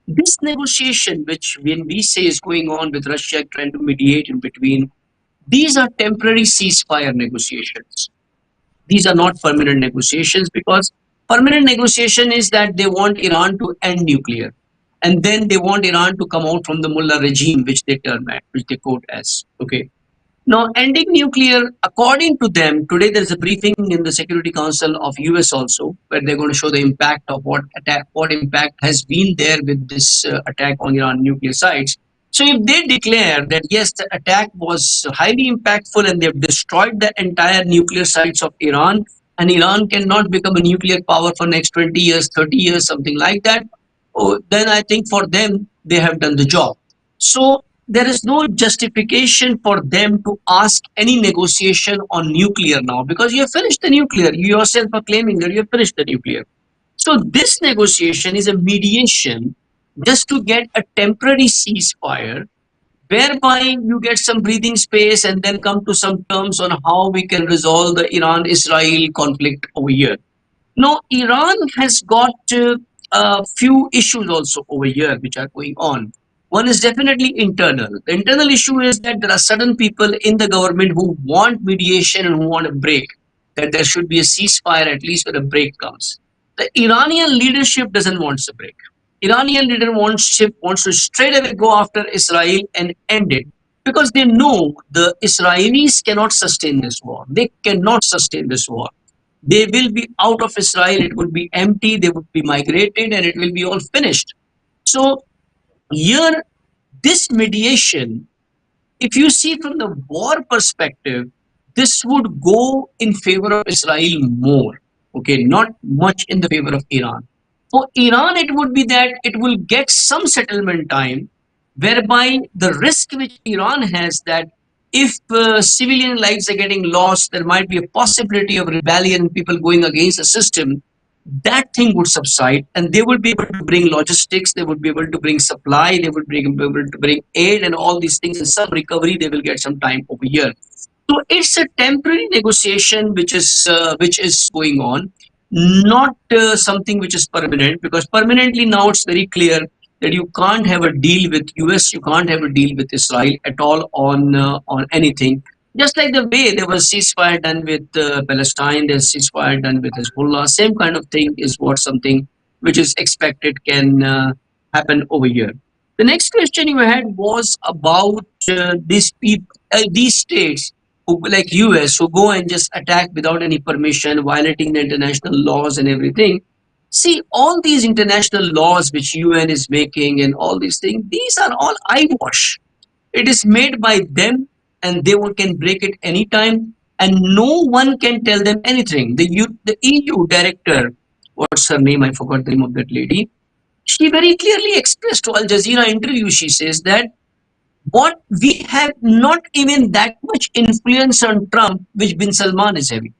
This negotiation, which when we say is going on with Russia trying to mediate in between, these are temporary ceasefire negotiations. These are not permanent negotiations, because permanent negotiation is that they want Iran to end nuclear, and then they want Iran to come out from the mullah regime, which they term at, which they quote as. Okay, now, ending nuclear, according to them, today there is a briefing in the Security Council of US also, where they're going to show the impact of what impact has been there with this attack on Iran nuclear sites. So, if they declare that yes, the attack was highly impactful and they've destroyed the entire nuclear sites of Iran, and Iran cannot become a nuclear power for next 20 years, 30 years, something like that, oh, then I think for them they have done the job. So there is no justification for them to ask any negotiation on nuclear now, because you have finished the nuclear. You yourself are claiming that you have finished the nuclear. So this negotiation is a mediation just to get a temporary ceasefire, whereby you get some breathing space and then come to some terms on how we can resolve the Iran-Israel conflict over here. Now, Iran has got a few issues also over here which are going on. One is definitely internal. The internal issue is that there are certain people in the government who want mediation and who want a break, that there should be a ceasefire at least when a break comes. The Iranian leadership doesn't want a break. Iranian leadership wants to straight away go after Israel and end it, because they know the Israelis cannot sustain this war. They cannot sustain this war. They will be out of Israel, it would be empty, they would be migrated, and it will be all finished. So, here, this mediation, if you see from the war perspective, this would go in favor of Israel more. Okay, not much in the favor of Iran. For Iran, it would be that it will get some settlement time, whereby the risk which Iran has, that if civilian lives are getting lost, there might be a possibility of rebellion, people going against the system. That thing would subside, and they would be able to bring logistics, they would be able to bring supply, they would be able to bring aid and all these things, and some recovery, they will get some time over here. So it's a temporary negotiation which is going on, not something which is permanent, because permanently now it's very clear that you can't have a deal with US, you can't have a deal with Israel at all on anything. Just like the way there was ceasefire done with Palestine, there's ceasefire done with Hezbollah. Same kind of thing is what something which is expected can happen over here. The next question you had was about these people, these states who, like US, who go and just attack without any permission, violating the international laws and everything. See, all these international laws which UN is making and all these things, these are all eyewash. It is made by them, and can break it anytime, and no one can tell them anything. The EU director, what's her name? I forgot the name of that lady. She very clearly expressed to Al Jazeera interview. She says that what we have not even that much influence on Trump, which Bin Salman is having.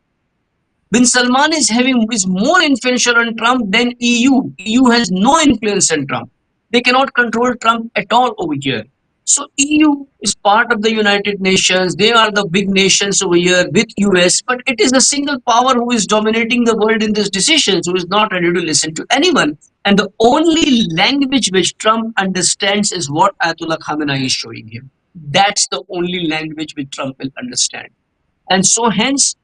Bin Salman is more influential on Trump than EU. EU has no influence on Trump. They cannot control Trump at all over here. So EU is part of the United Nations. They are the big nations over here with US, but it is a single power who is dominating the world in these decisions, who is not ready to listen to anyone. And the only language which Trump understands is what Ayatollah Khamenei is showing him. That's the only language which Trump will understand. And so hence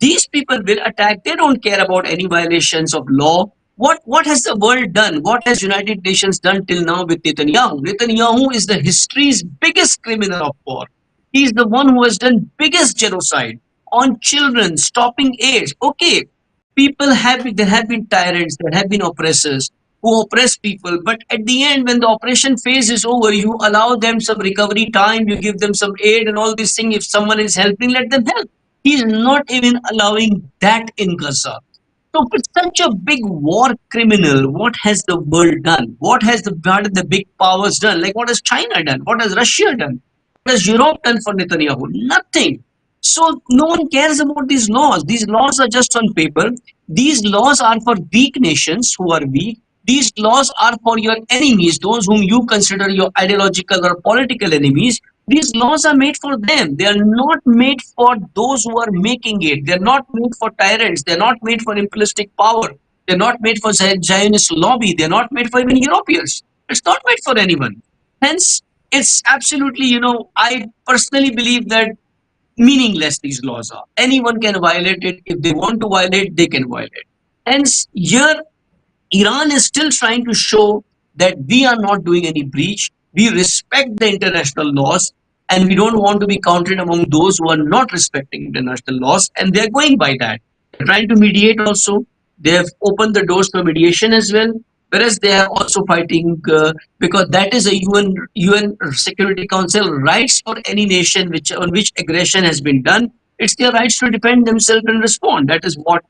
these people will attack. They don't care about any violations of law. What has the world done? What has United Nations done till now with Netanyahu? Netanyahu is the history's biggest criminal of war. He's the one who has done biggest genocide on children, stopping AIDS. Okay, there have been tyrants, there have been oppressors who oppress people, but at the end, when the oppression phase is over, you allow them some recovery time, you give them some aid and all these things. If someone is helping, let them help. He's not even allowing that in Gaza. So, for such a big war criminal, what has the world done? What have the big powers done? Like, what has China done? What has Russia done? What has Europe done for Netanyahu? Nothing. So, no one cares about these laws. These laws are just on paper. These laws are for weak nations who are weak. These laws are for your enemies, those whom you consider your ideological or political enemies. These laws are made for them. They are not made for those who are making it. They're not made for tyrants. They're not made for imperialistic power. They're not made for Zionist lobby. They're not made for even Europeans. It's not made for anyone. Hence, it's absolutely, I personally believe that meaningless these laws are. Anyone can violate it. If they want to violate, they can violate. Hence, here Iran is still trying to show that we are not doing any breach. We respect the international laws, and we don't want to be counted among those who are not respecting international laws, and they're going by that. They're trying to mediate also. They have opened the doors for mediation as well, whereas they are also fighting because that is a UN Security Council rights for any nation on which aggression has been done. It's their rights to defend themselves and respond. That is what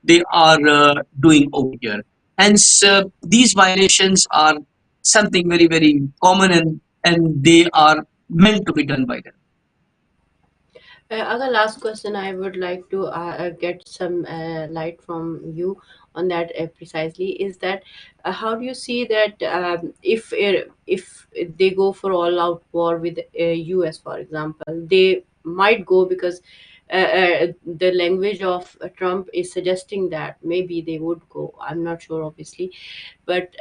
they are doing over here. Hence, these violations are something very, very common, and they are meant to be done by them. Other last question, I would like to get some light from you on that precisely, is that how do you see that if they go for all out war with US, for example, they might go because the language of Trump is suggesting that maybe they would go. I'm not sure, obviously, but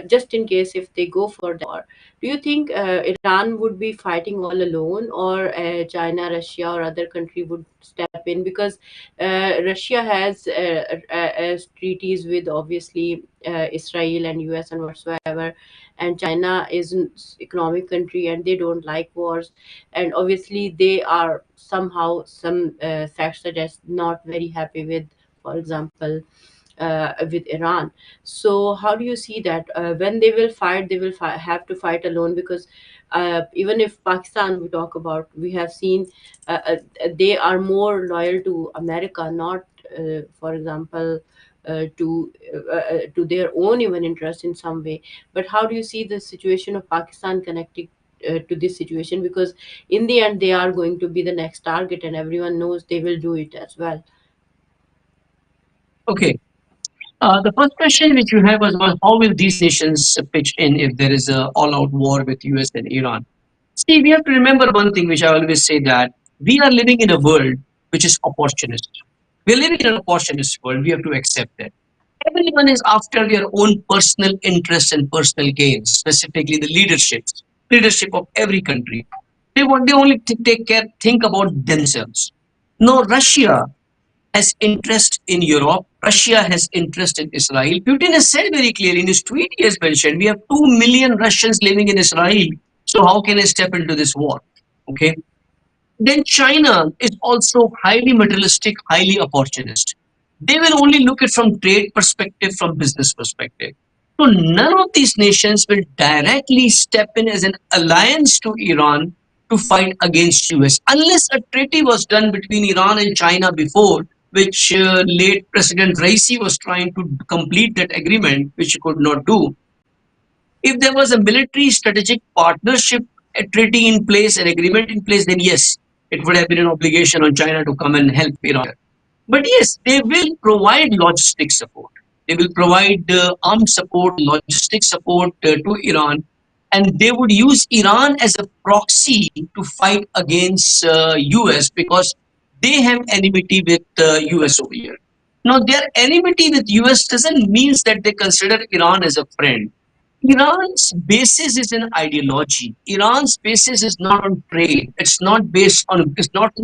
just in case if they go for the war, do you think Iran would be fighting all alone, or China, Russia, or other country would step in? Because Russia has treaties with, obviously, Israel and US and whatsoever, and China is an economic country and they don't like wars, and obviously they are somehow, some facts suggest, not very happy with, for example, with Iran. So how do you see that when they will fight, they will have to fight alone? Because even if Pakistan we talk about, we have seen they are more loyal to America, not, for example, to their own even interest in some way. But how do you see the situation of Pakistan connected to this situation? Because in the end, they are going to be the next target, and everyone knows they will do it as well. Okay. The first question which you have was about how will these nations pitch in if there is a all-out war with US and Iran. See, we have to remember one thing which I always say, that we are living in a world which is opportunist. We are living in an opportunist world. We have to accept that. Everyone is after their own personal interests and personal gains, specifically the leadership of every country. They only think about themselves. No, Russia has interest in Europe. Russia has interest in Israel. Putin has said very clearly in his tweet, he has mentioned, we have 2 million Russians living in Israel. So how can I step into this war? Okay. Then China is also highly materialistic, highly opportunist. They will only look at from trade perspective, from business perspective. So none of these nations will directly step in as an alliance to Iran to fight against US, unless a treaty was done between Iran and China before, which late President Raisi was trying to complete that agreement, which he could not do. If there was a military strategic partnership, a treaty in place, an agreement in place, then yes, it would have been an obligation on China to come and help Iran. But yes, they will provide logistic support. They will provide armed support, logistic support to Iran, and they would use Iran as a proxy to fight against US because they have enmity with US over here. Now, their enmity with US doesn't mean that they consider Iran as a friend. Iran's basis is an ideology. Iran's basis is not on trade. It's not on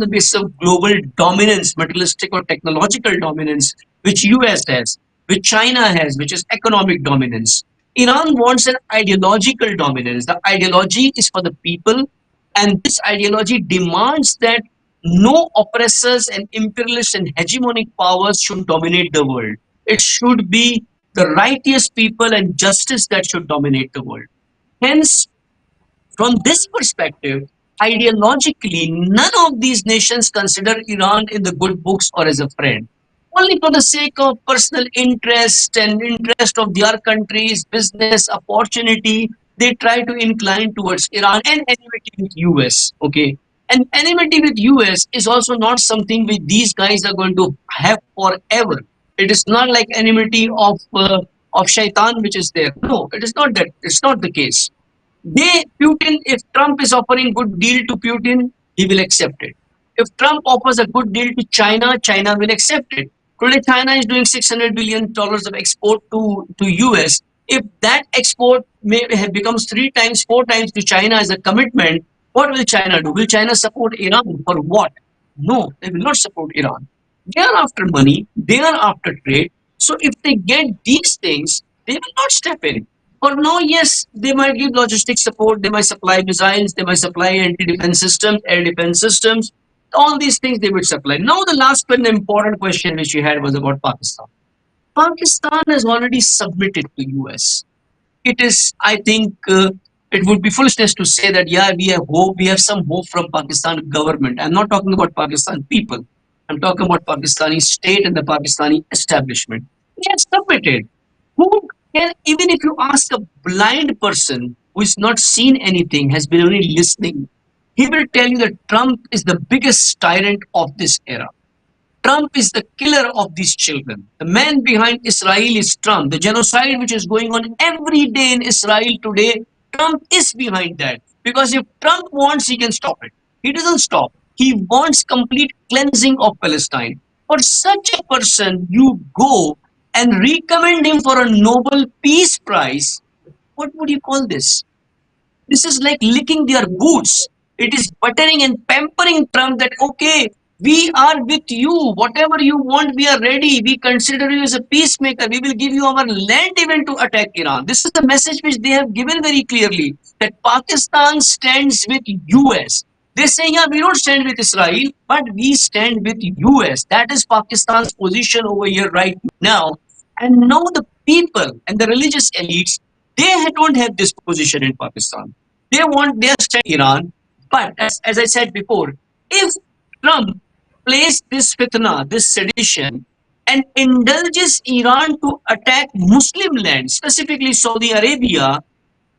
the basis of global dominance, materialistic or technological dominance, which US has, which China has, which is economic dominance. Iran wants an ideological dominance. The ideology is for the people, and this ideology demands that no oppressors and imperialist and hegemonic powers should dominate the world. It should be the righteous people and justice that should dominate the world. Hence, from this perspective, ideologically, none of these nations consider Iran in the good books or as a friend. Only for the sake of personal interest and interest of their countries, business, opportunity, they try to incline towards Iran and enmity with US. Okay. And enmity with US is also not something which these guys are going to have forever. It is not like enmity of shaitan which is there. No, it is not that. It's not the case. Putin, if Trump is offering good deal to Putin, he will accept it. If Trump offers a good deal to China, China will accept it. Today, China is doing $600 billion of export to US. If that export becomes 3 times, 4 times to China as a commitment, what will China do? Will China support Iran? For what? No, they will not support Iran. They are after money, they are after trade. So if they get these things, they will not step in. For now, yes, they might give logistic support, they might supply missiles, they might supply anti-defense systems, air defense systems, all these things they would supply. Now, the last one, important question which you had was about Pakistan. Pakistan has already submitted to US. It is, I think, it would be foolishness to say that, yeah, we have hope, we have some hope from Pakistan government. I'm not talking about Pakistan people. I'm talking about Pakistani state and the Pakistani establishment. They have submitted. Who can, even if you ask a blind person who has not seen anything, has been only listening, he will tell you that Trump is the biggest tyrant of this era. Trump is the killer of these children. The man behind Israel is Trump. The genocide which is going on every day in Israel today, Trump is behind that. Because if Trump wants, he can stop it. He doesn't stop. He wants complete cleansing of Palestine. For such a person, you go and recommend him for a Nobel Peace Prize. What would you call this? This is like licking their boots. It is buttering and pampering Trump that, okay, we are with you. Whatever you want, we are ready. We consider you as a peacemaker. We will give you our land even to attack Iran. This is the message which they have given very clearly, that Pakistan stands with US. They say, yeah, we don't stand with Israel, but we stand with US. That is Pakistan's position over here right now. And now the people and the religious elites, they don't have this position in Pakistan. They are standing Iran. But as I said before, if Trump plays this fitna, this sedition, and indulges Iran to attack Muslim lands, specifically Saudi Arabia,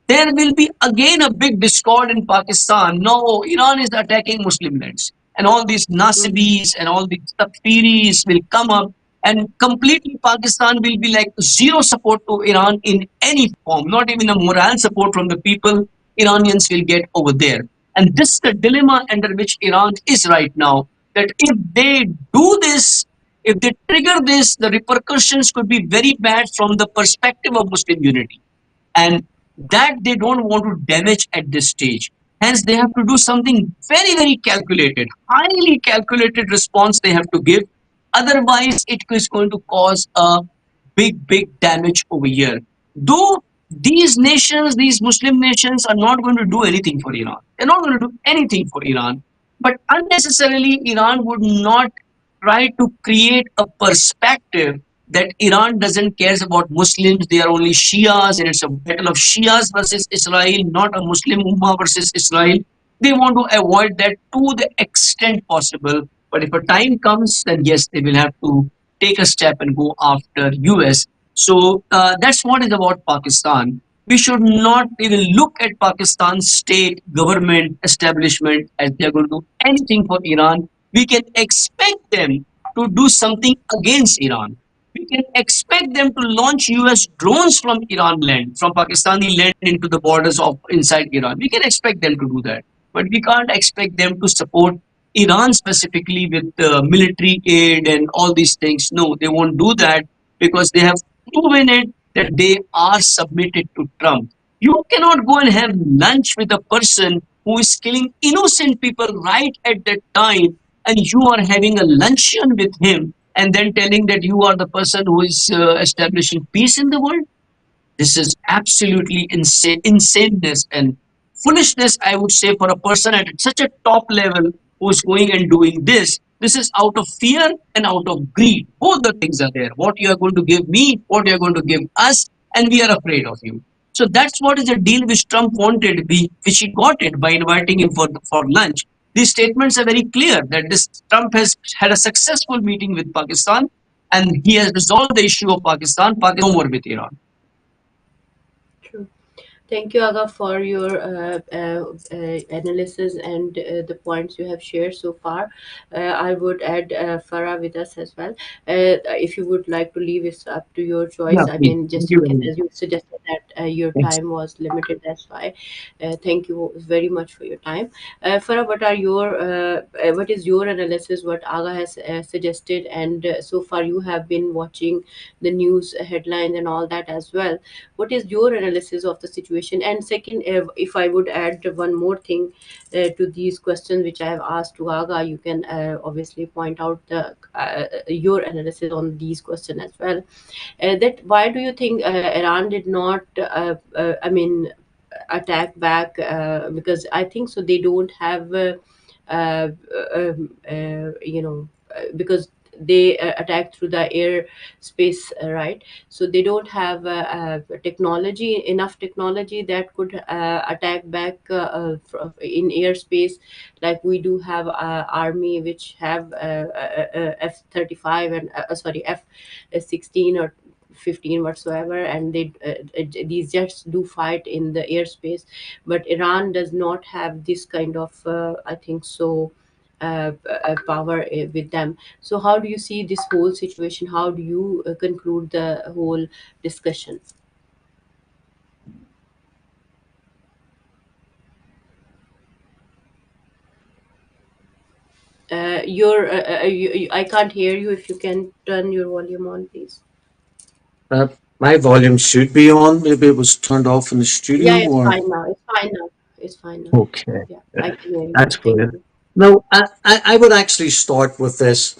there will be again a big discord in Pakistan. No, Iran is attacking Muslim lands. And all these Nasibis and all these Takfiris will come up, and completely Pakistan will be like zero support to Iran in any form, not even a moral support from the people Iranians will get over there. And this is the dilemma under which Iran is right now, that if they do this, if they trigger this, the repercussions could be very bad from the perspective of Muslim unity. And that they don't want to damage at this stage. Hence, they have to do something very, very calculated, highly calculated response they have to give. Otherwise, it is going to cause a big damage over here. Though these nations, these Muslim nations, are not going to do anything for Iran. They're not going to do anything for Iran. But unnecessarily, Iran would not try to create a perspective that Iran doesn't care about Muslims, they are only Shias, and it's a battle of Shias versus Israel, not a Muslim Ummah versus Israel. They want to avoid that to the extent possible. But if a time comes, then yes, they will have to take a step and go after US. So that's what is about Pakistan. We should not even look at Pakistan's state, government, establishment as they are going to do anything for Iran. We can expect them to do something against Iran. We can expect them to launch US drones from Iran land, from Pakistani land into the borders of inside Iran. We can expect them to do that. But we can't expect them to support Iran specifically with military aid and all these things. No, they won't do that because they have proven it that they are submitted to Trump. You cannot go and have lunch with a person who is killing innocent people right at that time, and you are having a luncheon with him and then telling that you are the person who is establishing peace in the world. This is absolutely insaneness and foolishness, I would say, for a person at such a top level who's going and doing this. This is out of fear and out of greed. Both the things are there. What you are going to give me, what you are going to give us, and we are afraid of you. So that's what is the deal which Trump wanted, which he got it by inviting him for lunch. These statements are very clear that this Trump has had a successful meeting with Pakistan and he has resolved the issue of Pakistan. Pakistan no more with Iran. True. Thank you, Aga, for your analysis and the points you have shared so far. I would add Farah with us as well. If you would like to leave, it's up to your choice. Yeah, I please. mean, Thank just you in very case, much. as you suggested that your Thanks. time was limited, that's why. Thank you very much for your time. Farah, what is your analysis? What Aga has suggested, and so far you have been watching the news headlines and all that as well. What is your analysis of the situation? And second, if I would add one more thing to these questions which I have asked to Aga, you can obviously point out your analysis on these questions as well. That why do you think Iran did not I mean attack back, because I think so they don't have uh, because they attack through the air space, right? So they don't have technology, enough technology that could attack back in airspace like we do have army which have F-35 and sorry, F-16 or 15 whatsoever, and these jets do fight in the airspace. But Iran does not have this kind of I think so power with them. So how do you see this whole situation? How do you conclude the whole discussion? I can't hear you. If you can turn your volume on, please. Uh, my volume should be on. Maybe it was turned off in the studio, Yeah, it's or fine now. It's fine now. It's fine now. okay, Yeah, I can hear you that's now. Thank brilliant. you. No, I would actually start with this.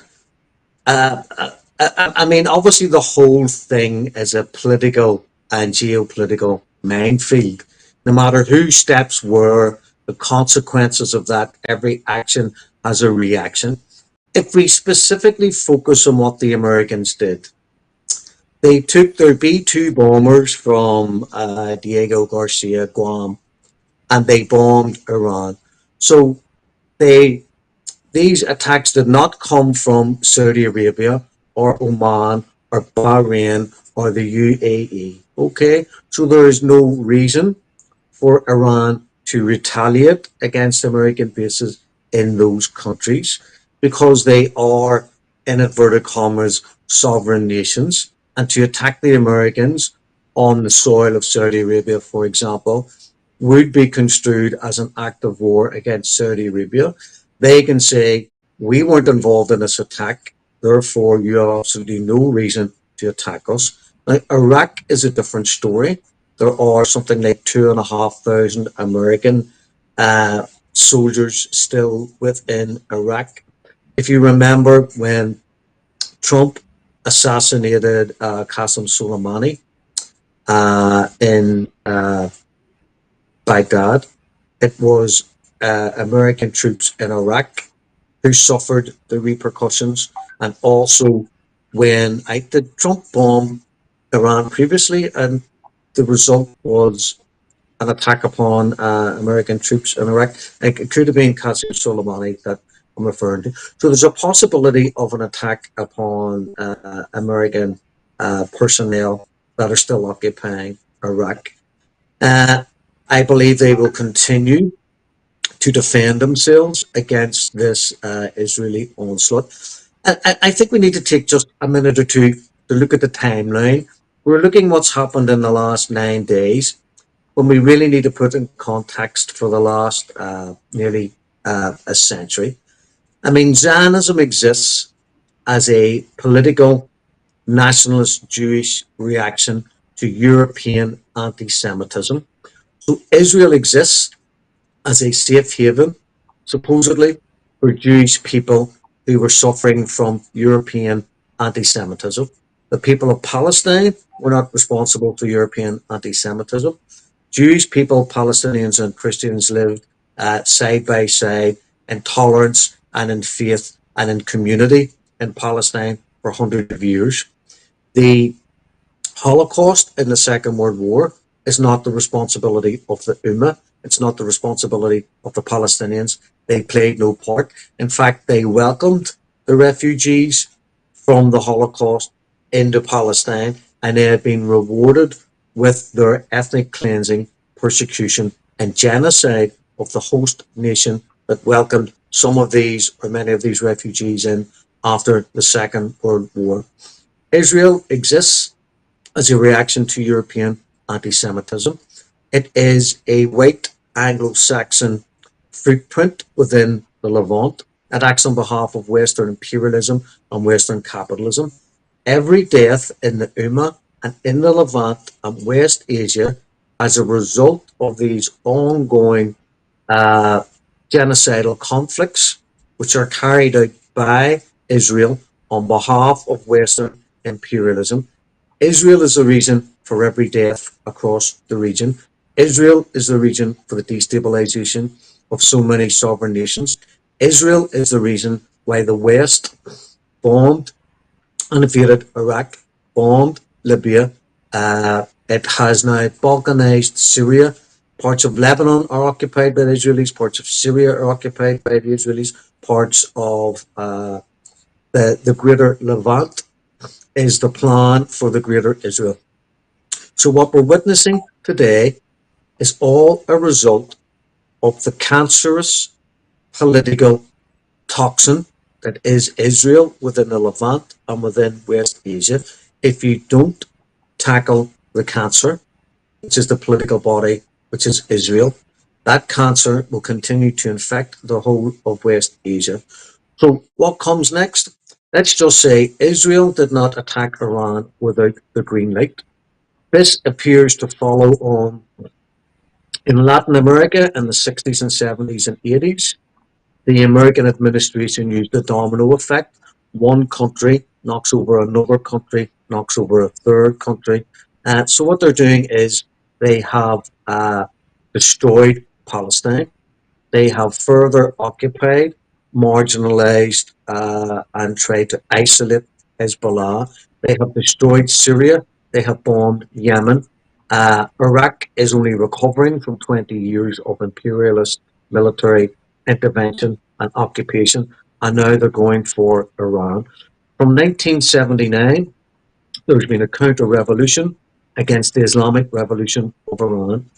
I mean, obviously, the whole thing is a political and geopolitical minefield. No matter who steps where, the consequences of that, every action has a reaction. If we specifically focus on what the Americans did, they took their B 2 bombers from Diego Garcia, Guam, and they bombed Iran. So they these attacks did not come from Saudi Arabia or Oman or Bahrain or the UAE. Okay, so there is no reason for Iran to retaliate against American bases in those countries because they are, in inverted commas, sovereign nations. And to attack the Americans on the soil of Saudi Arabia, for example, would be construed as an act of war against Saudi Arabia. They can say, we weren't involved in this attack, therefore you have absolutely no reason to attack us. Now, Iraq is a different story. There are something like 2,500 American soldiers still within Iraq. If you remember when Trump assassinated Qasem Soleimani in Baghdad. It was American troops in Iraq who suffered the repercussions, and also when I did Trump bomb Iran previously, and the result was an attack upon American troops in Iraq. It could have been Qasem Soleimani that I'm referring to. So there's a possibility of an attack upon American personnel that are still occupying Iraq. Uh, I believe they will continue to defend themselves against this Israeli onslaught. I think we need to take just a minute or two to look at the timeline. We're looking what's happened in the last 9 days, when we really need to put in context for the last nearly a century. I mean, Zionism exists as a political nationalist Jewish reaction to European anti Semitism. So Israel exists as a safe haven, supposedly, for Jewish people who were suffering from European anti Semitism. The people of Palestine were not responsible for European anti Semitism. Jewish people, Palestinians, and Christians lived side by side in tolerance and in faith and in community in Palestine for hundreds of years. The Holocaust in the Second World War is not the responsibility of the Ummah. It's not the responsibility of the Palestinians. They played no part. In fact, they welcomed the refugees from the Holocaust into Palestine, and they had been rewarded with their ethnic cleansing, persecution, and genocide of the host nation that welcomed some of these or many of these refugees in after the Second World War. Israel exists as a reaction to European anti Semitism. It is a white Anglo Saxon footprint within the Levant. It acts on behalf of Western imperialism and Western capitalism. Every death in the Ummah and in the Levant and West Asia as a result of these ongoing uh, genocidal conflicts, which are carried out by Israel on behalf of Western imperialism. Israel is the reason for every death across the region. Israel is the reason for the destabilization of so many sovereign nations. Israel is the reason why the West bombed and invaded Iraq, bombed Libya. It has now balkanized Syria. Parts of Lebanon are occupied by the Israelis. Parts of Syria are occupied by the Israelis. Parts of the greater Levant is the plan for the greater Israel. So what we're witnessing today is all a result of the cancerous political toxin that is Israel within the Levant and within West Asia. If you don't tackle the cancer, which is the political body, which is Israel, that cancer will continue to infect the whole of West Asia. So what comes next? Let's just say Israel did not attack Iran without the green light. This appears to follow on in Latin America in the 60s and 70s and 80s. The American administration used the domino effect. One country knocks over another country, knocks over a third country. So what they're doing is they have destroyed Palestine. They have further occupied, marginalized, and tried to isolate Hezbollah. They have destroyed Syria. They have bombed Yemen. Iraq is only recovering from 20 years of imperialist military intervention and occupation, and now they're going for Iran. From 1979, there's been a counter revolution against the Islamic Revolution of Iran.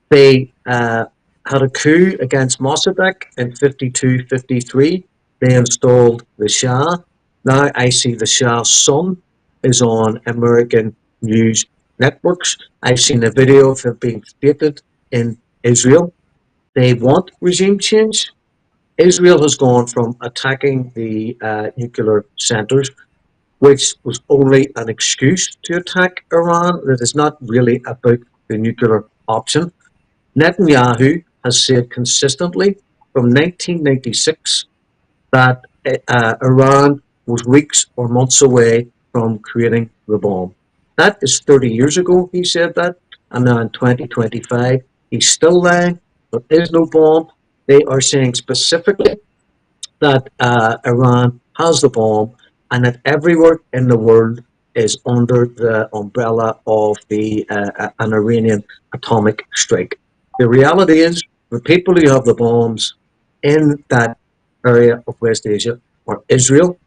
They had a coup against Mossadegh in 52, 53. They installed the Shah. Now I see the Shah's son is on American news networks. I've seen a video of him being feted in Israel. They want regime change. Israel has gone from attacking the nuclear centers, which was only an excuse to attack Iran. It is not really about the nuclear option. Netanyahu has said consistently from 1996 that Iran was weeks or months away from creating the bomb. That is 30 years ago, he said that, and now in 2025, he's still lying. There is no bomb. They are saying specifically that Iran has the bomb and that everywhere in the world is under the umbrella of the an Iranian atomic strike. The reality is the people who have the bombs in that area of West Asia are Israel.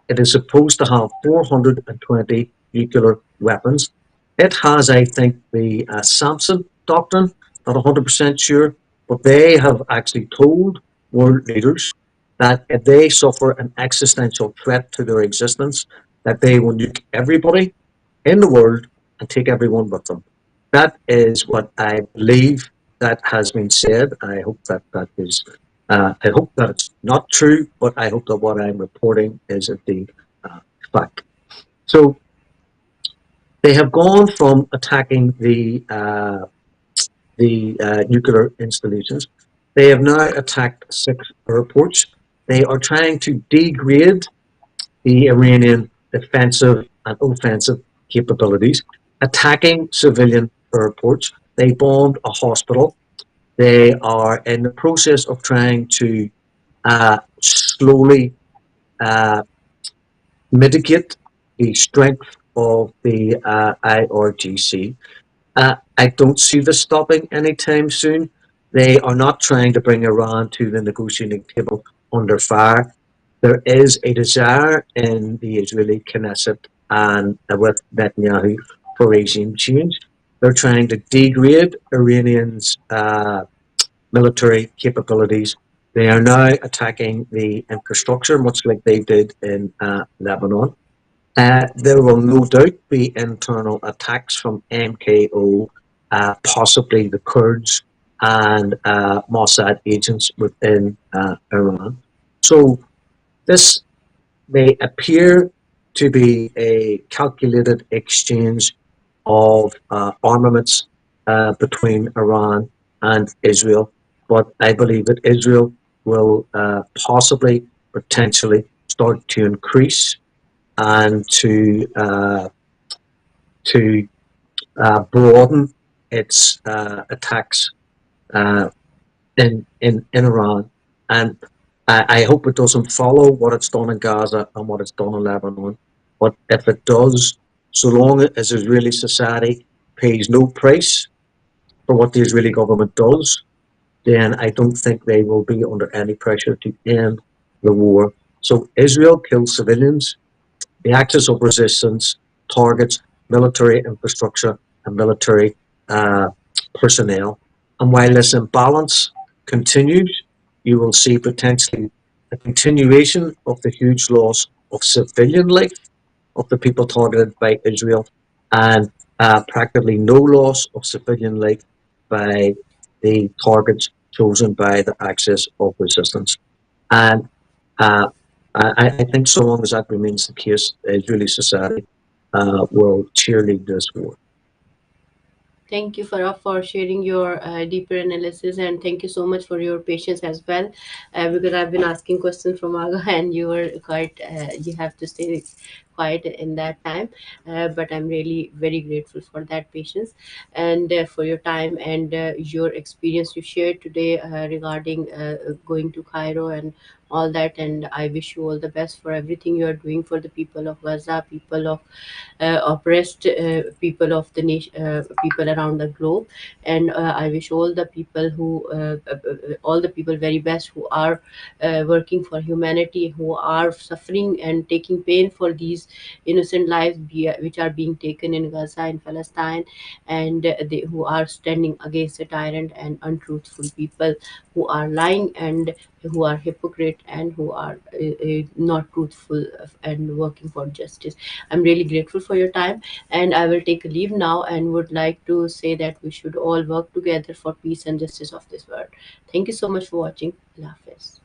It is supposed to have 420 nuclear weapons. It has, I think, the Samson doctrine, not 100% sure, but they have actually told world leaders that if they suffer an existential threat to their existence, that they will nuke everybody in the world and take everyone with them. That is what I believe that has been said. I hope that that is. I hope that it's not true, but I hope that what I'm reporting is indeed fact. So they have gone from attacking the nuclear installations. They have now attacked 6 airports. They are trying to degrade the Iranian defensive and offensive capabilities, attacking civilian airports. They bombed a hospital. They are in the process of trying to slowly uh, mitigate the strength of the IRGC. I don't see this stopping anytime soon. They are not trying to bring Iran to the negotiating table under fire. There is a desire in the Israeli Knesset and with Netanyahu for regime change. They're trying to degrade Iranians' military capabilities. They are now attacking the infrastructure, much like they did in Lebanon. There will no doubt be internal attacks from MKO, possibly the Kurds and Mossad agents within Iran. So this may appear to be a calculated exchange of armaments between Iran and Israel, but I believe that Israel will possibly, potentially, start to increase and to broaden its attacks uh, in Iran, and I hope it doesn't follow what it's done in Gaza and what it's done in Lebanon. But if it does, so long as Israeli society pays no price for what the Israeli government does, then I don't think they will be under any pressure to end the war. So Israel kills civilians. The axis of resistance targets military infrastructure and military uh, personnel. And while this imbalance continues, you will see potentially a continuation of the huge loss of civilian life of the people targeted by Israel and practically no loss of civilian life by the targets chosen by the axis of resistance. And uh, I think so long as that remains the case, Israeli society will cheerlead this war. Thank you, Farah, for sharing your deeper analysis, and thank you so much for your patience as well. Because I've been asking questions from Aga, and you were quite, you have to stay quiet in that time. But I'm really very grateful for that patience and for your time and your experience you shared today regarding going to Cairo and all that. And I wish you all the best for everything you are doing for the people of Gaza, people of oppressed people of the nation, people around the globe. And I wish all the people who, all the people very best who are working for humanity, who are suffering and taking pain for these innocent lives which are being taken in Gaza, in Palestine, and who are standing against the tyrant and untruthful people who are lying and who are hypocrite and who are not truthful and working for justice. I'm really grateful for your time, and I will take a leave now and would like to say that we should all work together for peace and justice of this world. Thank you so much for watching. Allah Hafiz.